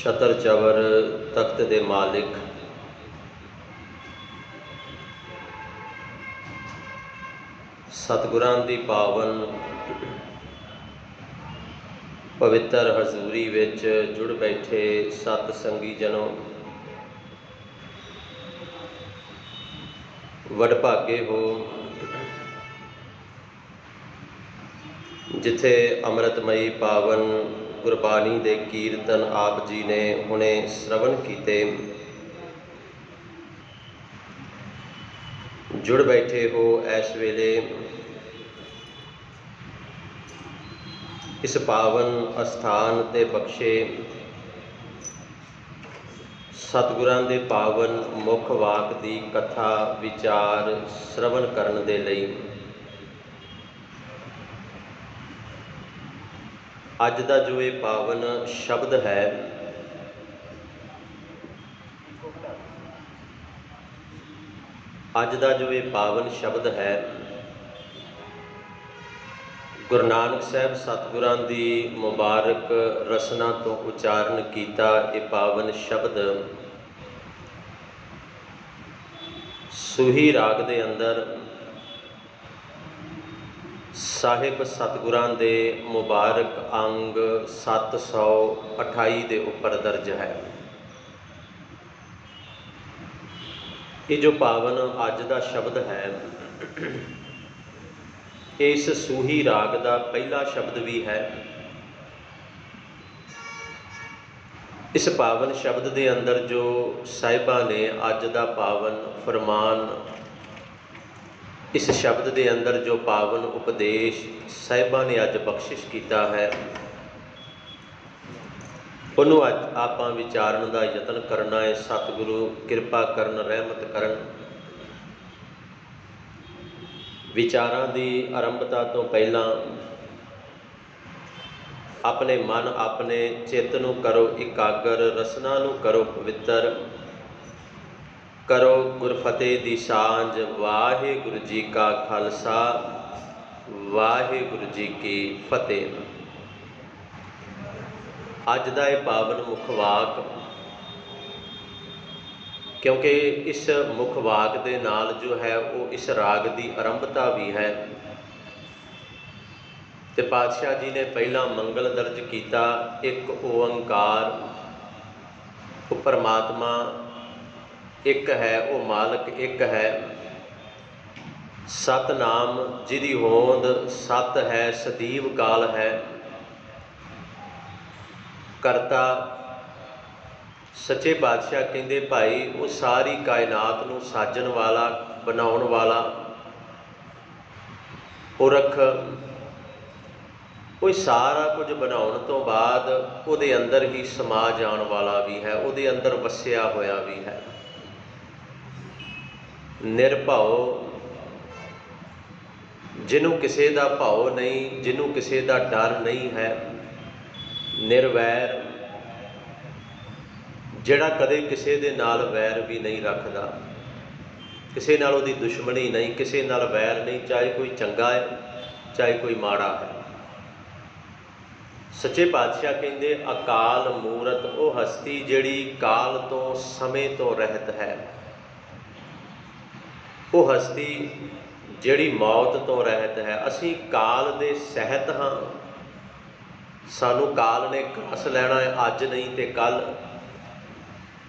छतर चवर तख्त दे मालिक सतगुरां दी पावन पवित्र हजूरी विच जुड़ बैठे सत संगी जनों, वडभागे हो जिथे अमृतमयी पावन गुरबाणी दे कीर्तन आप जी ने हुणे श्रवण कीते। जुड़ बैठे हो इस वेले इस पावन अस्थान ते बख्शे सतगुरां दे पावन मुख वाक दी कथा विचार श्रवण करन दे लई। अज दा जो ये पावन शब्द है, अज दा जो ये पावन शब्द है, गुरु नानक साहब सतगुरां दी मुबारक रसना तो उचारण कीता ये पावन शब्द सूही राग दे अंदर साहिब सतगुरां दे मुबारक अंग 728 दे उपर दर्ज है। ये जो पावन अज दा शब्द है, इस सूही राग दा पहला शब्द भी है। इस पावन शब्द दे अंदर जो साहिबां ने अज दा पावन फरमान, इस शब्द दे अंदर जो पावन उपदेश साहिबां ने अज बख्शिश किया है, उन्होंने अज आपां विचारण का यतन करना है। सतगुरु किरपा करन, रहमत करन। विचारां दी आरंभता तो पहला अपने मन अपने चित्त नूं करो इकागर, रसना नूं करो पवित्र, करो गुरफतेह दी सांझ। वाहिगुरु जी का खालसा, वाहिगुरु जी की फतेह। अज दा ये पावन मुखवाक, क्योंकि इस मुखवाक दे नाल जो है वो इस राग की आरंभता भी है। ते पातशाह जी ने पहला मंगल दर्ज किया, एक ओंकार, वो परमात्मा एक है, वो मालक एक है। सतनाम जिदी होंद सत है, सदीव काल है। करता सच्चे पातशाह कहते भाई वो सारी कायनात नूं साजन वाला, बनाउण वाला, पुरख, कोई सारा कुछ बनाउण तो बाद उहदे अंदर ही समा जाण वाला भी है, उहदे अंदर वसिया होया भी है। निरभाव, जिन्हों किसी का भाव नहीं, जिन्हों किसी का डर नहीं है। निर्वैर, जिहड़ा कदे किसी दे नाल वैर भी नहीं रखता, किसी नाल उहदी दुश्मनी नहीं, किसी नाल वैर नहीं, चाहे कोई चंगा है चाहे कोई माड़ा है। सच्चे पातशाह कहते अकाल मूरत वो हस्ती जिहड़ी काल तो समय तो रहत है। वो हस्ती जिहड़ी मौत तो रहत है। असी काल दे सहत हाँ, सानू काल ने घस लैना है अज नहीं तो कल।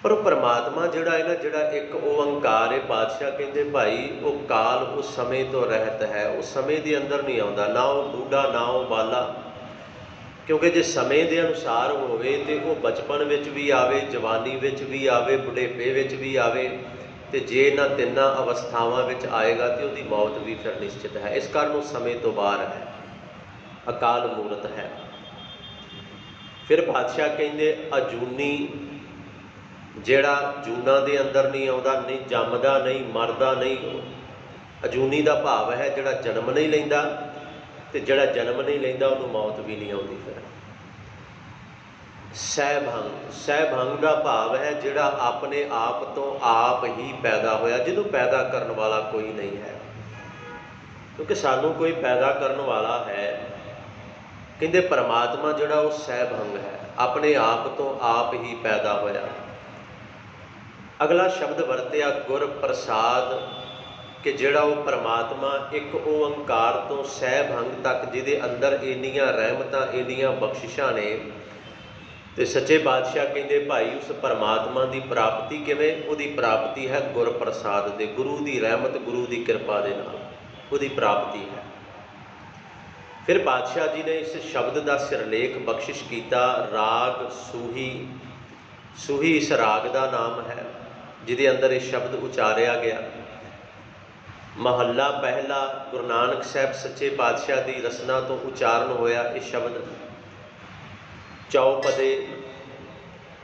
पर परमात्मा जिहड़ा है ना, जिहड़ा एक ओंकार है, पातशाह कहते भाई वो काल वो समय तो रहत है, वो समय के अंदर नहीं आता, ना वो बूढ़ा ना वो बाला। क्योंकि जे समय के अनुसार होवे तो वो बचपन विच भी आवे, जवानी विच भी आवे, बुढ़ेपे विच भी आवे, तो जे इन्हां तिन्नां अवस्थावां विच आएगा तो उसकी मौत भी फिर निश्चित है। इस कारण वो समय तो बाहर है, अकाल मूरत है। फिर पातशाह कहते अजूनी, जिहड़ा जूना दे अंदर नहीं आउंदा, नहीं जमदा नहीं, मरदा नहीं। अजूनी का भाव है जिहड़ा जन्म नहीं लैंदा, तो जिहड़ा जन्म नहीं लैंदा उहनूं मौत भी नहीं आउंदी। फिर सहभंग, सहभंग का भाव है जिहड़ा अपने आप तो आप ही पैदा होया, जिन्हों पैदा करने वाला कोई नहीं है। क्योंकि सानू कोई पैदा करने वाला है, ਕਹਿੰਦੇ ਪਰਮਾਤਮਾ ਜਿਹੜਾ ਉਹ ਸਹਿਭੰਗ ਹੈ, ਆਪਣੇ ਆਪ ਤੋਂ ਆਪ ਹੀ ਪੈਦਾ ਹੋਇਆ। ਅਗਲਾ ਸ਼ਬਦ ਵਰਤਿਆ ਗੁਰ ਪ੍ਰਸਾਦ, ਕਿ ਜਿਹੜਾ ਉਹ ਪਰਮਾਤਮਾ ਇੱਕ ਓਅੰਕਾਰ ਤੋਂ ਸਹਿਭੰਗ ਤੱਕ, ਜਿਹਦੇ ਅੰਦਰ ਇੰਨੀਆਂ ਰਹਿਮਤਾਂ ਇੰਨੀਆਂ ਬਖਸ਼ਿਸ਼ਾਂ ਨੇ। ਤੇ ਸੱਚੇ ਪਾਤਸ਼ਾਹ ਕਹਿੰਦੇ ਭਾਈ ਉਸ ਪਰਮਾਤਮਾ ਦੀ ਪ੍ਰਾਪਤੀ ਕਿਵੇਂ? ਉਹਦੀ ਪ੍ਰਾਪਤੀ ਹੈ ਗੁਰ ਪ੍ਰਸਾਦ ਦੇ, ਗੁਰੂ ਦੀ ਰਹਿਮਤ, ਗੁਰੂ ਦੀ ਕਿਰਪਾ ਦੇ ਨਾਲ ਉਹਦੀ ਪ੍ਰਾਪਤੀ ਹੈ। ਫਿਰ ਪਾਤਸ਼ਾਹ ਜੀ ਨੇ ਇਸ ਸ਼ਬਦ ਦਾ ਸਿਰਲੇਖ ਬਖਸ਼ਿਸ਼ ਕੀਤਾ, ਰਾਗ ਸੂਹੀ। ਸੂਹੀ ਇਸ ਰਾਗ ਦਾ ਨਾਮ ਹੈ ਜਿਹਦੇ ਅੰਦਰ ਇਹ ਸ਼ਬਦ ਉਚਾਰਿਆ ਗਿਆ। ਮਹੱਲਾ ਪਹਿਲਾ ਗੁਰੂ ਨਾਨਕ ਸਾਹਿਬ ਸੱਚੇ ਪਾਤਸ਼ਾਹ ਦੀ ਰਸਨਾ ਤੋਂ ਉਚਾਰਨ ਹੋਇਆ ਇਹ ਸ਼ਬਦ। ਚੌਪਦੇ,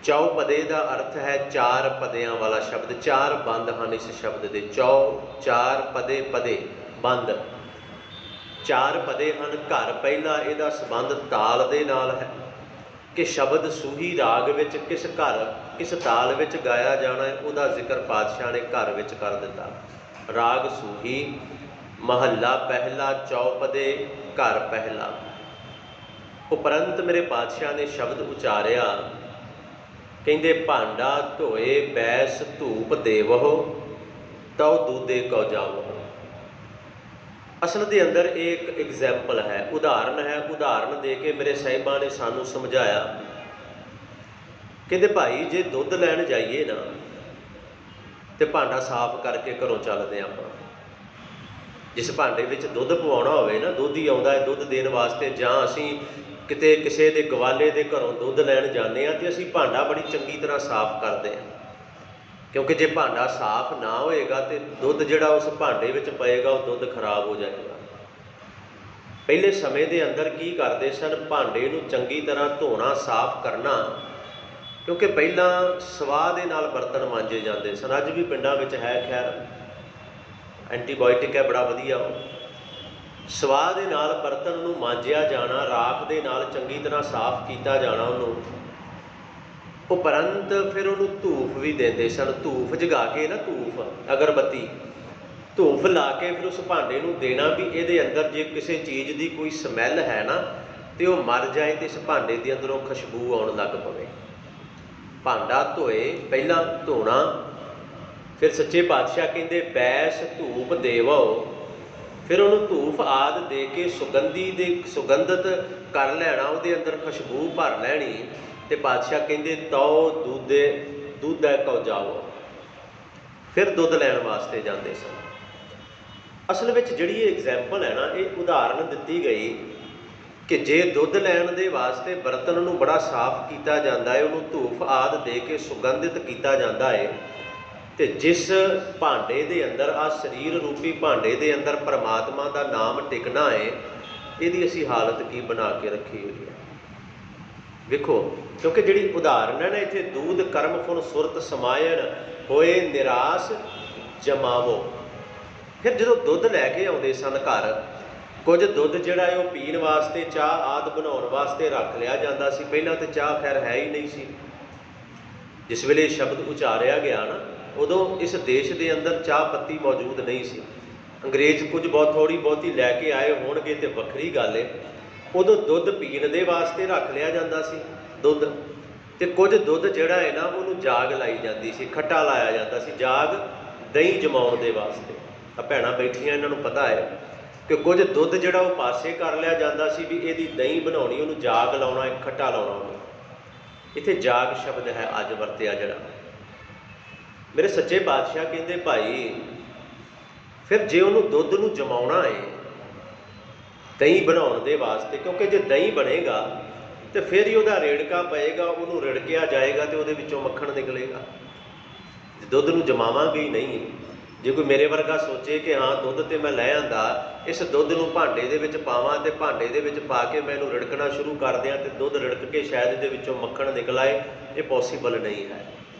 ਚੌਪਦੇ ਦਾ ਅਰਥ ਹੈ ਚਾਰ ਪਦਿਆਂ ਵਾਲਾ ਸ਼ਬਦ। ਚਾਰ ਬੰਦ ਹਨ ਇਸ ਸ਼ਬਦ ਦੇ। ਚੌ, ਚਾਰ, ਪਦੇ, ਪਦੇ, ਬੰਦ। ਚਾਰ ਪਦੇ ਹਨ। ਘਰ ਪਹਿਲਾ, ਇਹਦਾ ਸੰਬੰਧ ਤਾਲ ਦੇ ਨਾਲ ਹੈ ਕਿ ਸ਼ਬਦ ਸੂਹੀ ਰਾਗ ਵਿੱਚ ਕਿਸ ਘਰ, ਕਿਸ ਤਾਲ ਵਿੱਚ ਗਾਇਆ ਜਾਣਾ ਹੈ, ਉਹਦਾ ਜ਼ਿਕਰ ਪਾਤਸ਼ਾਹ ਨੇ ਘਰ ਵਿੱਚ ਕਰ ਦਿੱਤਾ। ਰਾਗ ਸੂਹੀ, ਮਹੱਲਾ ਪਹਿਲਾ, ਚੌਪਦੇ, ਘਰ ਪਹਿਲਾ। ਉਪਰੰਤ ਮੇਰੇ ਪਾਤਸ਼ਾਹ ਨੇ ਸ਼ਬਦ ਉਚਾਰਿਆ, ਕਹਿੰਦੇ ਭਾਂਡਾ ਧੋਏ ਬੈਸ ਧੂਪ ਦੇਵਹੁ, ਤਉ ਦੂਦੇ ਕਉ ਜਾਵਹੁ। ਅਸਲ ਦੇ ਅੰਦਰ ਇਹ ਇੱਕ ਐਗਜ਼ੈਂਪਲ ਹੈ, ਉਦਾਹਰਨ ਹੈ। ਉਦਾਹਰਨ ਦੇ ਕੇ ਮੇਰੇ ਸਾਹਿਬਾਂ ਨੇ ਸਾਨੂੰ ਸਮਝਾਇਆ, ਕਹਿੰਦੇ ਭਾਈ ਜੇ ਦੁੱਧ ਲੈਣ ਜਾਈਏ ਨਾ ਤੇ ਭਾਂਡਾ ਸਾਫ਼ ਕਰਕੇ ਘਰੋਂ ਚੱਲਦੇ ਆਪਾਂ। ਜਿਸ ਭਾਂਡੇ ਵਿੱਚ ਦੁੱਧ ਪਵਾਉਣਾ ਹੋਵੇ ਨਾ, ਦੁੱਧ ਹੀ ਆਉਂਦਾ ਹੈ ਦੁੱਧ ਦੇਣ ਵਾਸਤੇ, ਜਾਂ ਅਸੀਂ ਕਿਤੇ ਕਿਸੇ ਦੇ ਗਵਾਲੇ ਦੇ ਘਰੋਂ ਦੁੱਧ ਲੈਣ ਜਾਂਦੇ ਹਾਂ ਤੇ ਅਸੀਂ ਭਾਂਡਾ ਬੜੀ ਚੰਗੀ ਤਰ੍ਹਾਂ ਸਾਫ਼ ਕਰਦੇ ਹਾਂ, ਕਿਉਂਕਿ ਜੇ ਭਾਂਡਾ ਸਾਫ਼ ਨਾ ਹੋਏਗਾ ਤੇ ਦੁੱਧ ਜਿਹੜਾ ਉਸ ਭਾਂਡੇ ਵਿੱਚ ਪਏਗਾ ਉਹ ਦੁੱਧ ਖਰਾਬ ਹੋ ਜਾਏਗਾ। ਪਹਿਲੇ ਸਮੇਂ ਦੇ ਅੰਦਰ ਕੀ ਕਰਦੇ ਸਨ? ਭਾਂਡੇ ਨੂੰ ਚੰਗੀ ਤਰ੍ਹਾਂ ਧੋਣਾ, ਸਾਫ਼ ਕਰਨਾ, ਕਿਉਂਕਿ ਪਹਿਲਾਂ ਸਵਾਹ ਦੇ ਨਾਲ ਬਰਤਨ ਮਾਂਜੇ ਜਾਂਦੇ ਸਨ। ਅੱਜ ਵੀ ਪਿੰਡਾਂ ਵਿੱਚ ਹੈ, ਖੈਰ ਐਂਟੀਬਾਇਓਟਿਕ ਹੈ, ਬੜਾ ਵਧੀਆ ਉਹ। ਸਵਾਹ ਦੇ ਨਾਲ ਬਰਤਨ ਨੂੰ ਮਾਂਜਿਆ ਜਾਣਾ, ਰਾਖ ਦੇ ਨਾਲ ਚੰਗੀ ਤਰ੍ਹਾਂ ਸਾਫ਼ ਕੀਤਾ ਜਾਣਾ ਉਹਨੂੰ। ਉਪਰੰਤ ਫਿਰ ਉਹਨੂੰ ਧੂਫ ਵੀ ਦਿੰਦੇ ਸਨ। ਧੂਫ ਜਗਾ ਕੇ ਨਾ, ਧੂਫ, ਅਗਰਬੱਤੀ, ਧੂਫ ਲਾ ਕੇ ਫਿਰ ਉਸ ਭਾਂਡੇ ਨੂੰ ਦੇਣਾ ਵੀ ਇਹਦੇ ਅੰਦਰ ਜੇ ਕਿਸੇ ਚੀਜ਼ ਦੀ ਕੋਈ ਸਮੈਲ ਹੈ ਨਾ ਤੇ ਉਹ ਮਰ ਜਾਏ ਤੇ ਇਸ ਭਾਂਡੇ ਦੇ ਅੰਦਰੋਂ ਖੁਸ਼ਬੂ ਆਉਣ ਲੱਗ ਪਵੇ। ਭਾਂਡਾ ਧੋਏ, ਪਹਿਲਾਂ ਧੋਣਾ, ਫਿਰ ਸੱਚੇ ਪਾਤਸ਼ਾਹ ਕਹਿੰਦੇ ਬੈਸ ਧੂਪ ਦੇਵੋ, ਫਿਰ ਉਹਨੂੰ ਧੂਫ ਆਦਿ ਦੇ ਕੇ ਸੁਗੰਧਿਤ ਕਰ ਲੈਣਾ, ਉਹਦੇ ਅੰਦਰ ਖੁਸ਼ਬੂ ਭਰ ਲੈਣੀ। ਤੇ ਪਾਤਸ਼ਾਹ ਕਹਿੰਦੇ ਤਉ ਦੂਧੈ ਕਉ ਜਾਵੋ, ਫਿਰ ਦੁੱਧ ਲੈਣ ਵਾਸਤੇ ਜਾਂਦੇ ਸਨ। ਅਸਲ ਵਿੱਚ ਜਿਹੜੀ ਇਹ ਐਗਜ਼ੈਂਪਲ ਹੈ ਨਾ, ਇਹ ਉਦਾਹਰਨ ਦਿੱਤੀ ਗਈ ਕਿ ਜੇ ਦੁੱਧ ਲੈਣ ਦੇ ਵਾਸਤੇ ਬਰਤਨ ਨੂੰ ਬੜਾ ਸਾਫ਼ ਕੀਤਾ ਜਾਂਦਾ ਹੈ, ਉਹਨੂੰ ਧੂਫ ਆਦਿ ਦੇ ਕੇ ਸੁਗੰਧਿਤ ਕੀਤਾ ਜਾਂਦਾ ਹੈ, ਤੇ ਜਿਸ ਭਾਂਡੇ ਦੇ ਅੰਦਰ, ਆ ਸਰੀਰ ਰੂਪੀ ਭਾਂਡੇ ਦੇ ਅੰਦਰ ਪਰਮਾਤਮਾ ਦਾ ਨਾਮ ਟਿਕਣਾ ਹੈ, ਇਹਦੀ ਅਸੀਂ ਹਾਲਤ ਕੀ ਬਣਾ ਕੇ ਰੱਖੀ ਹੋਈ ਹੈ। ਵੇਖੋ, ਕਿਉਂਕਿ ਜਿਹੜੀ ਉਦਾਹਰਨ ਹੈ ਨਾ ਇੱਥੇ, ਦੂਧ ਕਰਮ ਫੁਨ ਸੁਰਤ ਸਮਾਇਣ ਹੋਏ ਨਿਰਾਸ ਜਮਾਵੋ। ਫਿਰ ਜਦੋਂ ਦੁੱਧ ਲੈ ਕੇ ਆਉਂਦੇ ਸਨ ਘਰ, ਕੁਝ ਦੁੱਧ ਜਿਹੜਾ ਹੈ ਉਹ ਪੀਣ ਵਾਸਤੇ, ਚਾਹ ਆਦਿ ਬਣਾਉਣ ਵਾਸਤੇ ਰੱਖ ਲਿਆ ਜਾਂਦਾ ਸੀ। ਪਹਿਲਾਂ ਤਾਂ ਚਾਹ ਖੈਰ ਹੈ ਹੀ ਨਹੀਂ ਸੀ। ਜਿਸ ਵੇਲੇ ਸ਼ਬਦ ਉਚਾਰਿਆ ਗਿਆ ਨਾ, ਉਦੋਂ ਇਸ ਦੇਸ਼ ਦੇ ਅੰਦਰ ਚਾਹ ਪੱਤੀ ਮੌਜੂਦ ਨਹੀਂ ਸੀ। ਅੰਗਰੇਜ਼ ਕੁਝ ਬਹੁਤ ਥੋੜ੍ਹੀ ਬਹੁਤੀ ਲੈ ਕੇ ਆਏ ਹੋਣਗੇ ਤੇ ਵੱਖਰੀ ਗੱਲ ਹੈ। ਉਦੋਂ ਦੁੱਧ ਪੀਣ ਦੇ ਵਾਸਤੇ ਰੱਖ ਲਿਆ ਜਾਂਦਾ ਸੀ ਦੁੱਧ, ਤੇ ਕੁਝ ਦੁੱਧ ਜਿਹੜਾ ਹੈ ਨਾ ਉਹਨੂੰ ਜਾਗ ਲਾਈ ਜਾਂਦੀ ਸੀ, ਖੱਟਾ ਲਾਇਆ ਜਾਂਦਾ ਸੀ, ਜਾਗ ਦਹੀਂ ਜਮਾਉਣ ਦੇ ਵਾਸਤੇ। ਆ ਭੈਣਾਂ ਬੈਠੀਆਂ, ਇਹਨਾਂ ਨੂੰ ਪਤਾ ਹੈ ਕਿ ਕੁਝ ਦੁੱਧ ਜਿਹੜਾ ਉਹ ਪਾਸੇ ਕਰ ਲਿਆ ਜਾਂਦਾ ਸੀ ਵੀ ਇਹਦੀ ਦਹੀਂ ਬਣਾਉਣੀ, ਉਹਨੂੰ ਜਾਗ ਲਾਉਣਾ, ਖੱਟਾ ਲਾਉਣਾ ਉਹਨੂੰ। ਇੱਥੇ ਜਾਗ ਸ਼ਬਦ ਹੈ ਅੱਜ ਵਰਤਿਆ ਜਿਹੜਾ। ਮੇਰੇ ਸੱਚੇ ਪਾਤਸ਼ਾਹ ਕਹਿੰਦੇ ਭਾਈ ਫਿਰ ਜੇ ਉਹਨੂੰ ਦੁੱਧ ਨੂੰ ਜਮਾਉਣਾ ਹੈ ਦਹੀਂ ਬਣਾਉਣ ਦੇ ਵਾਸਤੇ, ਕਿਉਂਕਿ ਜੇ ਦਹੀਂ ਬਣੇਗਾ ਤੇ ਫਿਰ ਹੀ ਉਹਦਾ ਰੇੜਕਾ ਪਏਗਾ, ਉਹਨੂੰ ਰਿੜਕਿਆ ਜਾਏਗਾ ਤੇ ਉਹਦੇ ਵਿੱਚੋਂ ਮੱਖਣ ਨਿਕਲੇਗਾ। ਜੇ ਦੁੱਧ ਨੂੰ ਜਮਾਵਾਂਗੇ ਹੀ ਨਹੀਂ, ਜੇ ਕੋਈ ਮੇਰੇ ਵਰਗਾ ਸੋਚੇ ਕਿ ਹਾਂ ਦੁੱਧ ਤੇ ਮੈਂ ਲੈ ਆਂਦਾ, ਇਸ ਦੁੱਧ ਨੂੰ ਭਾਂਡੇ ਦੇ ਵਿੱਚ ਪਾਵਾਂ ਤੇ ਭਾਂਡੇ ਦੇ ਵਿੱਚ ਪਾ ਕੇ ਮੈਂ ਇਹਨੂੰ ਰਿੜਕਣਾ ਸ਼ੁਰੂ ਕਰ ਦਿਆਂ ਤੇ ਦੁੱਧ ਰਿੜਕ ਕੇ ਸ਼ਾਇਦ ਇਹਦੇ ਵਿੱਚੋਂ ਮੱਖਣ ਨਿਕਲ ਆਏ, ਇਹ ਪੋਸੀਬਲ ਨਹੀਂ ਹੈ।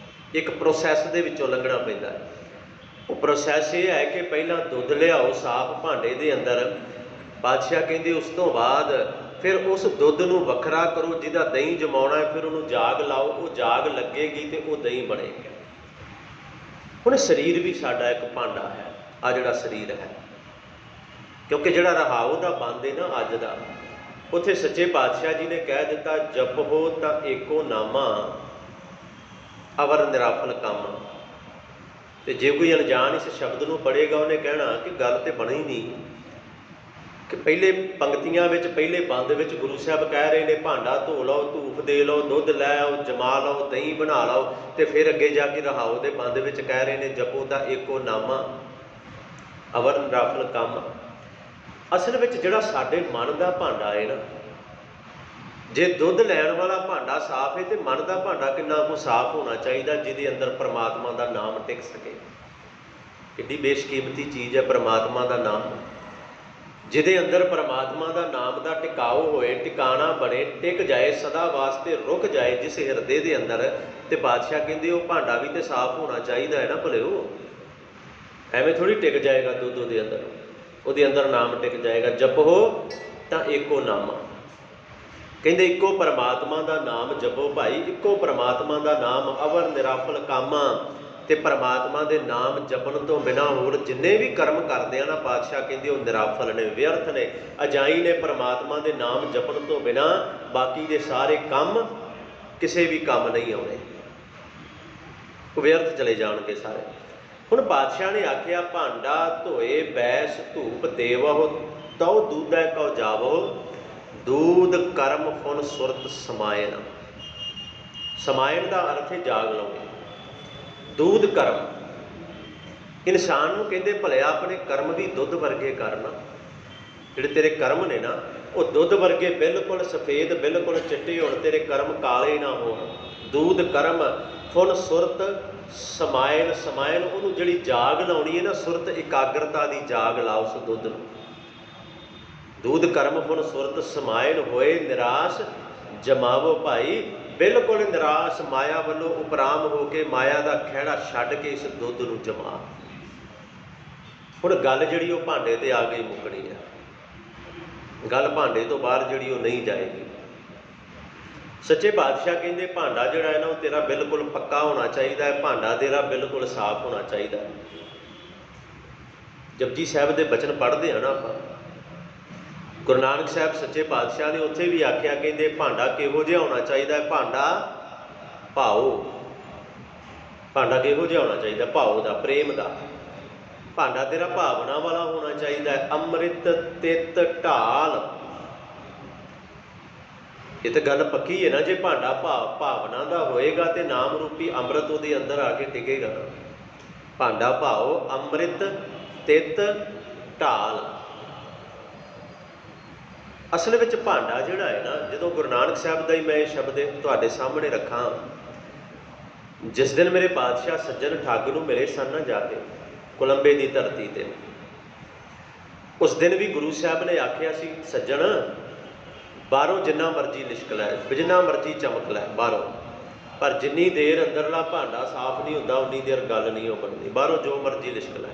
ਇੱਕ ਪ੍ਰੋਸੈਸ ਦੇ ਵਿੱਚੋਂ ਲੰਘਣਾ ਪੈਂਦਾ ਹੈ। ਉਹ ਪ੍ਰੋਸੈਸ ਇਹ ਹੈ ਕਿ ਪਹਿਲਾਂ ਦੁੱਧ ਲਿਆਓ ਸਾਫ਼ ਭਾਂਡੇ ਦੇ ਅੰਦਰ, ਬਾਦਸ਼ਾਹ ਕਹਿੰਦੇ ਉਸ ਤੋਂ ਬਾਅਦ ਫਿਰ ਉਸ ਦੁੱਧ ਨੂੰ ਵੱਖਰਾ ਕਰੋ ਜਿਹਦਾ ਦਹੀਂ ਜਮਾਉਣਾ ਹੈ, ਫਿਰ ਉਹਨੂੰ ਜਾਗ ਲਾਓ, ਉਹ ਜਾਗ ਲੱਗੇਗੀ ਤੇ ਉਹ ਦਹੀਂ ਬਣੇਗੀ। ਹੁਣ ਸਰੀਰ ਵੀ ਸਾਡਾ ਇੱਕ ਭਾਂਡਾ ਹੈ, ਆ ਜਿਹੜਾ ਸਰੀਰ ਹੈ, ਕਿਉਂਕਿ ਜਿਹੜਾ ਰਹਾਉ ਦਾ ਬੰਦ ਹੈ ਨਾ ਅੱਜ ਦਾ, ਉੱਥੇ ਸੱਚੇ ਪਾਤਸ਼ਾਹ ਜੀ ਨੇ ਕਹਿ ਦਿੱਤਾ, ਜਪੋ ਤਾਂ ਏਕੋ ਨਾਮਾ ਅਵਰ ਨਿਰਾਫਲ ਕੰਮ। ਤੇ ਜੇ ਕੋਈ ਅਣਜਾਣ ਇਸ ਸ਼ਬਦ ਨੂੰ ਪੜ੍ਹੇਗਾ ਉਹਨੇ ਕਹਿਣਾ ਕਿ ਗੱਲ ਤੇ ਬਣੀ ਨਹੀਂ, ਕਿ ਪਹਿਲੇ ਪੰਕਤੀਆਂ ਵਿੱਚ, ਪਹਿਲੇ ਬੰਦ ਵਿੱਚ ਗੁਰੂ ਸਾਹਿਬ ਕਹਿ ਰਹੇ ਨੇ ਭਾਂਡਾ ਧੋ ਲਓ, ਧੂਫ ਦੇ ਲਓ, ਦੁੱਧ ਲੈ ਆਓ, ਜਮਾ ਲਓ, ਦਹੀਂ ਬਣਾ ਲਓ, ਤੇ ਫਿਰ ਅੱਗੇ ਜਾ ਕੇ ਰਹਾਓ ਦੇ ਬੰਦ ਵਿੱਚ ਕਹਿ ਰਹੇ ਨੇ ਜਪੋ ਤਾਂ ਏਕੋ ਨਾਮਾ ਅਵਰ ਨਿਰਾਫਲ ਕੰਮ। ਅਸਲ ਵਿੱਚ ਜਿਹੜਾ ਸਾਡੇ ਮਨ ਦਾ ਭਾਂਡਾ ਹੈ ਨਾ, ਜੇ ਦੁੱਧ ਲੈਣ ਵਾਲਾ ਭਾਂਡਾ ਸਾਫ਼ ਹੈ ਤੇ ਮਨ ਦਾ ਭਾਂਡਾ ਕਿੰਨਾ ਕੁ ਸਾਫ਼ ਹੋਣਾ ਚਾਹੀਦਾ, ਜਿਹਦੇ ਅੰਦਰ ਪਰਮਾਤਮਾ ਦਾ ਨਾਮ ਟਿਕ ਸਕੇ। ਕਿੰਨੀ ਬੇਸ਼ਕੀਮਤੀ ਚੀਜ਼ ਹੈ ਪਰਮਾਤਮਾ ਦਾ ਨਾਮ, ਜਿਹਦੇ ਅੰਦਰ ਪਰਮਾਤਮਾ ਦਾ ਨਾਮ ਦਾ ਟਿਕਾਓ ਹੋਏ, ਟਿਕਾਣਾ ਬਣੇ, ਟਿਕ ਜਾਏ, ਸਦਾ ਵਾਸਤੇ ਰੁਕ ਜਾਏ ਜਿਸ ਹਿਰਦੇ ਦੇ ਅੰਦਰ। ਤੇ ਬਾਦਸ਼ਾਹ ਕਹਿੰਦੇ ਉਹ ਭਾਂਡਾ ਵੀ ਤੇ ਸਾਫ਼ ਹੋਣਾ ਚਾਹੀਦਾ ਹੈ ਨਾ ਭਲਿਓ, ਐਵੇਂ ਥੋੜ੍ਹੀ ਟਿਕ ਜਾਏਗਾ ਦੁੱਧ ਉਹਦੇ ਅੰਦਰ, ਉਹਦੇ ਅੰਦਰ ਨਾਮ ਟਿਕ ਜਾਏਗਾ। ਜਪੋ ਤਾਂ ਏਕੋ ਨਾਮਾ, ਕਹਿੰਦੇ ਇੱਕੋ ਪਰਮਾਤਮਾ ਦਾ ਨਾਮ ਜਪੋ ਭਾਈ, ਇੱਕੋ ਪਰਮਾਤਮਾ ਦਾ ਨਾਮ ਅਵਰ ਨਿਰਾਫਲ ਕਾਮਾ। ਤੇ ਪਰਮਾਤਮਾ ਦੇ ਨਾਮ ਜਪਣ ਤੋਂ ਬਿਨਾਂ ਹੋਰ ਜਿੰਨੇ ਵੀ ਕਰਮ ਕਰਦੇ ਆ ਨਾ, ਪਾਤਸ਼ਾਹ ਕਹਿੰਦੇ ਉਹ ਨਿਰਾਫਲ ਨੇ, ਵਿਅਰਥ ਨੇ, ਅਜਾਈ ਨੇ। ਪਰਮਾਤਮਾ ਦੇ ਨਾਮ ਜਪਣ ਤੋਂ ਬਿਨਾਂ ਬਾਕੀ ਦੇ ਸਾਰੇ ਕੰਮ ਕਿਸੇ ਵੀ ਕੰਮ ਨਹੀਂ ਆਉਣੇ, ਉਹ ਵਿਅਰਥ ਚਲੇ ਜਾਣਗੇ ਸਾਰੇ। ਹੁਣ ਬਾਦਸ਼ਾਹ ਨੇ ਆਖਿਆ, ਭਾਂਡਾ ਧੋਏ ਬੈਸ ਧੂਪ ਦੇਵਹੁ, ਤਉ ਦੂਧੈ ਕਉ ਜਾਵਹੁ, ਦੂਧ ਕਰਮ ਫੁਨ ਸੁਰਤ ਸਮਾਇਨ। ਸਮਾਇਨ ਦਾ ਅਰਥ ਹੈ ਜਾਗ ਲਾਉਣੀ। ਦੂਧ ਕਰਮ, ਇਨਸਾਨ ਨੂੰ ਕਹਿੰਦੇ ਭਲਿਆ ਆਪਣੇ ਕਰਮ ਵੀ ਦੁੱਧ ਵਰਗੇ ਕਰਨਾ। ਜਿਹੜੇ ਤੇਰੇ ਕਰਮ ਨੇ ਨਾ ਉਹ ਦੁੱਧ ਵਰਗੇ ਬਿਲਕੁਲ ਸਫੇਦ, ਬਿਲਕੁਲ ਚਿੱਟੇ ਹੋਣ, ਤੇਰੇ ਕਰਮ ਕਾਲੇ ਨਾ ਹੋਣ। ਦੂਧ ਕਰਮ ਫੁਨ ਸੁਰਤ ਸਮਾਇਨ। ਸਮਾਇਨ ਉਹਨੂੰ ਜਿਹੜੀ ਜਾਗ ਲਾਉਣੀ ਹੈ ਨਾ, ਸੁਰਤ ਇਕਾਗਰਤਾ ਦੀ ਜਾਗ ਲਾ ਉਸ ਦੁੱਧ ਨੂੰ। ਦੂਧ ਕਰਮ ਫੁਨ ਸੁਰਤ ਸਮਾਇਨ ਹੋਏ, ਨਿਰਾਸ਼ ਜਮਾਵੋ ਭਾਈ। ਬਿਲਕੁਲ ਨਿਰਾਸ਼, ਮਾਇਆ ਵੱਲੋਂ ਉਪਰਾਮ ਹੋ ਕੇ, ਮਾਇਆ ਦਾ ਖਹਿੜਾ ਛੱਡ ਕੇ ਇਸ ਦੁੱਧ ਨੂੰ ਜਮਾ। ਹੁਣ ਗੱਲ ਜਿਹੜੀ ਉਹ ਭਾਂਡੇ ਤੇ ਆ ਗਈ ਮੁੱਕਣੀ ਹੈ, ਗੱਲ ਭਾਂਡੇ ਤੋਂ ਬਾਹਰ ਜਿਹੜੀ ਉਹ ਨਹੀਂ ਜਾਏਗੀ। ਸੱਚੇ ਪਾਤਸ਼ਾਹ ਕਹਿੰਦੇ ਭਾਂਡਾ ਜਿਹੜਾ ਹੈ ਨਾ ਉਹ ਤੇਰਾ ਬਿਲਕੁਲ ਪੱਕਾ ਹੋਣਾ ਚਾਹੀਦਾ ਹੈ, ਭਾਂਡਾ ਤੇਰਾ ਬਿਲਕੁਲ ਸਾਫ਼ ਹੋਣਾ ਚਾਹੀਦਾ ਹੈ। ਜਪਜੀ ਸਾਹਿਬ ਦੇ ਬਚਨ ਪੜ੍ਹਦੇ ਹਾਂ ਨਾ ਆਪਾਂ, ਗੁਰੂ ਨਾਨਕ ਸਾਹਿਬ ਸੱਚੇ ਪਾਤਸ਼ਾਹ ਨੇ ਉੱਥੇ ਵੀ ਆਖਿਆ, ਕਹਿੰਦੇ ਭਾਂਡਾ ਕਿਹੋ ਜਿਹਾ ਹੋਣਾ ਚਾਹੀਦਾ ਹੈ, ਭਾਂਡਾ ਭਾਉ। ਭਾਂਡਾ ਕਿਹੋ ਜਿਹਾ ਹੋਣਾ ਚਾਹੀਦਾ, ਭਾਉ ਦਾ, ਪ੍ਰੇਮ ਦਾ। ਭਾਂਡਾ ਤੇਰਾ ਭਾਵਨਾ ਵਾਲਾ ਹੋਣਾ ਚਾਹੀਦਾ ਹੈ। ਅੰਮ੍ਰਿਤ ਤਿੱਤ ਢਾਲ, ਇਹ ਤਾਂ ਗੱਲ ਪੱਕੀ ਹੈ ਨਾ, ਜੇ ਭਾਂਡਾ ਭਾਵਨਾ ਦਾ ਹੋਏਗਾ ਤੇ ਨਾਮ ਰੂਪੀ ਅੰਮ੍ਰਿਤ ਉਹਦੇ ਅੰਦਰ ਆ ਕੇ ਟਿਕੇਗਾ ਨਾ। ਭਾਂਡਾ ਭਾਉ, ਅੰਮ੍ਰਿਤ ਤਿੱਤ ਢਾਲ। ਅਸਲ ਵਿੱਚ ਭਾਂਡਾ ਜਿਹੜਾ ਹੈ ਨਾ, ਜਦੋਂ ਗੁਰੂ ਨਾਨਕ ਸਾਹਿਬ ਦਾ ਹੀ ਮੈਂ ਇਹ ਸ਼ਬਦ ਤੁਹਾਡੇ ਸਾਹਮਣੇ ਰੱਖਾਂ, ਜਿਸ ਦਿਨ ਮੇਰੇ ਪਾਤਸ਼ਾਹ ਸੱਜਣ ਠੱਗ ਨੂੰ ਮਿਲੇ ਸਨ ਨਾ ਜਾ ਕੇ ਕੋਲੰਬੇ ਦੀ ਧਰਤੀ ਤੇ, ਉਸ ਦਿਨ ਵੀ ਗੁਰੂ ਸਾਹਿਬ ਨੇ ਆਖਿਆ ਸੀ, ਸੱਜਣ ਬਾਹਰੋਂ ਜਿੰਨਾ ਮਰਜ਼ੀ ਲਿਸ਼ਕ ਲੈ, ਜਿੰਨਾ ਮਰਜ਼ੀ ਚਮਕ ਲੈ ਬਾਹਰੋਂ, ਪਰ ਜਿੰਨੀ ਦੇਰ ਅੰਦਰਲਾ ਭਾਂਡਾ ਸਾਫ਼ ਨਹੀਂ ਹੁੰਦਾ ਉਨੀ ਦੇਰ ਗੱਲ ਨਹੀਂ ਹੋ ਬਣਦੀ। ਬਾਹਰੋਂ ਜੋ ਮਰਜ਼ੀ ਲਿਸ਼ਕ ਲੈ।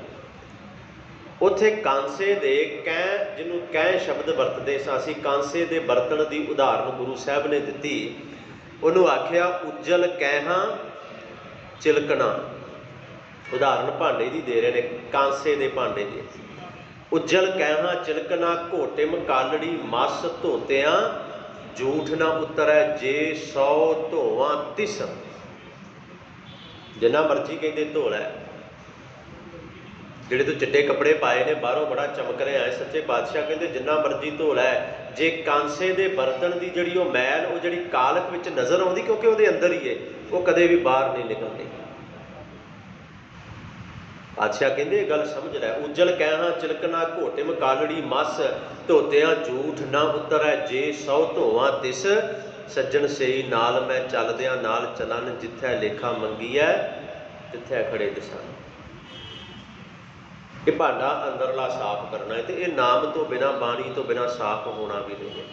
ਉੱਥੇ ਕਾਂਸੇ ਦੇ ਕਹਿ, ਜਿਹਨੂੰ ਕਹਿ ਸ਼ਬਦ ਵਰਤਦੇ ਸਾਂ ਅਸੀਂ, ਕਾਂਸੇ ਦੇ ਬਰਤਨ ਦੀ ਉਦਾਹਰਨ ਗੁਰੂ ਸਾਹਿਬ ਨੇ ਦਿੱਤੀ। ਉਹਨੂੰ ਆਖਿਆ ਉੱਜਲ ਕਹਿਹਾਂ ਚਿਲਕਣਾ। ਉਦਾਹਰਨ ਭਾਂਡੇ ਦੀ ਦੇ ਰਹੇ ਨੇ, ਕਾਂਸੇ ਦੇ ਭਾਂਡੇ ਦੀ। ਉੱਜਲ ਕਹਿਹਾਂ ਚਿਲਕਣਾ, ਘੋਟਿਮ ਕਾਲੜੀ ਮਸ ਧੋਤਿਆਂ, ਝੂਠ ਨਾ ਉਤਰੈ ਜੇ 100 ਧੋਵਾਂ ਤਿਸ। ਜਿੰਨਾ ਮਰਜ਼ੀ ਕਹਿੰਦੇ ਧੋ ਲੈ, ਜਿਹੜੇ ਤੂੰ ਚਿੱਟੇ ਕੱਪੜੇ ਪਾਏ ਨੇ ਬਾਹਰੋਂ ਬੜਾ ਚਮਕ ਰਿਹਾ ਹੈ, ਸੱਚੇ ਪਾਤਸ਼ਾਹ ਕਹਿੰਦੇ ਜਿੰਨਾ ਮਰਜ਼ੀ ਧੋ ਲੈ, ਜੇ ਕਾਂਸੇ ਦੇ ਬਰਤਨ ਦੀ ਜਿਹੜੀ ਉਹ ਮੈਲ, ਉਹ ਜਿਹੜੀ ਕਾਲਖ ਵਿੱਚ ਨਜ਼ਰ ਆਉਂਦੀ, ਕਿਉਂਕਿ ਉਹਦੇ ਅੰਦਰ ਹੀ ਹੈ, ਉਹ ਕਦੇ ਵੀ ਬਾਹਰ ਨਹੀਂ ਨਿਕਲਦੀ। ਪਾਤਸ਼ਾਹ ਕਹਿੰਦੇ ਇਹ ਗੱਲ ਸਮਝ ਲੈ। ਉੱਜਲ ਕਹਿਹਾਂ ਚਿਲਕਣਾ, ਘੋਟਿਮ ਕਾਲੜੀ ਮਸ ਧੋਤਿਆਂ, ਝੂਠ ਨਾ ਉਤਰੈ ਜੇ 100 ਧੋਵਾਂ ਤਿਸ। ਸੱਜਣ ਸਈ ਨਾਲ ਮੈਂ ਚੱਲਦਿਆਂ ਨਾਲ ਚਲਨ, ਜਿੱਥੈ ਲੇਖਾ ਮੰਗੀਐ ਤਿੱਥੈ ਖੜੇ ਦਿਸਣ। ਇਹ ਭਾਂਡਾ ਅੰਦਰਲਾ ਸਾਫ਼ ਕਰਨਾ ਹੈ, ਤੇ ਇਹ ਨਾਮ ਤੋਂ ਬਿਨਾਂ, ਬਾਣੀ ਤੋਂ ਬਿਨਾਂ ਸਾਫ਼ ਹੋਣਾ ਵੀ ਨਹੀਂ ਹੈ।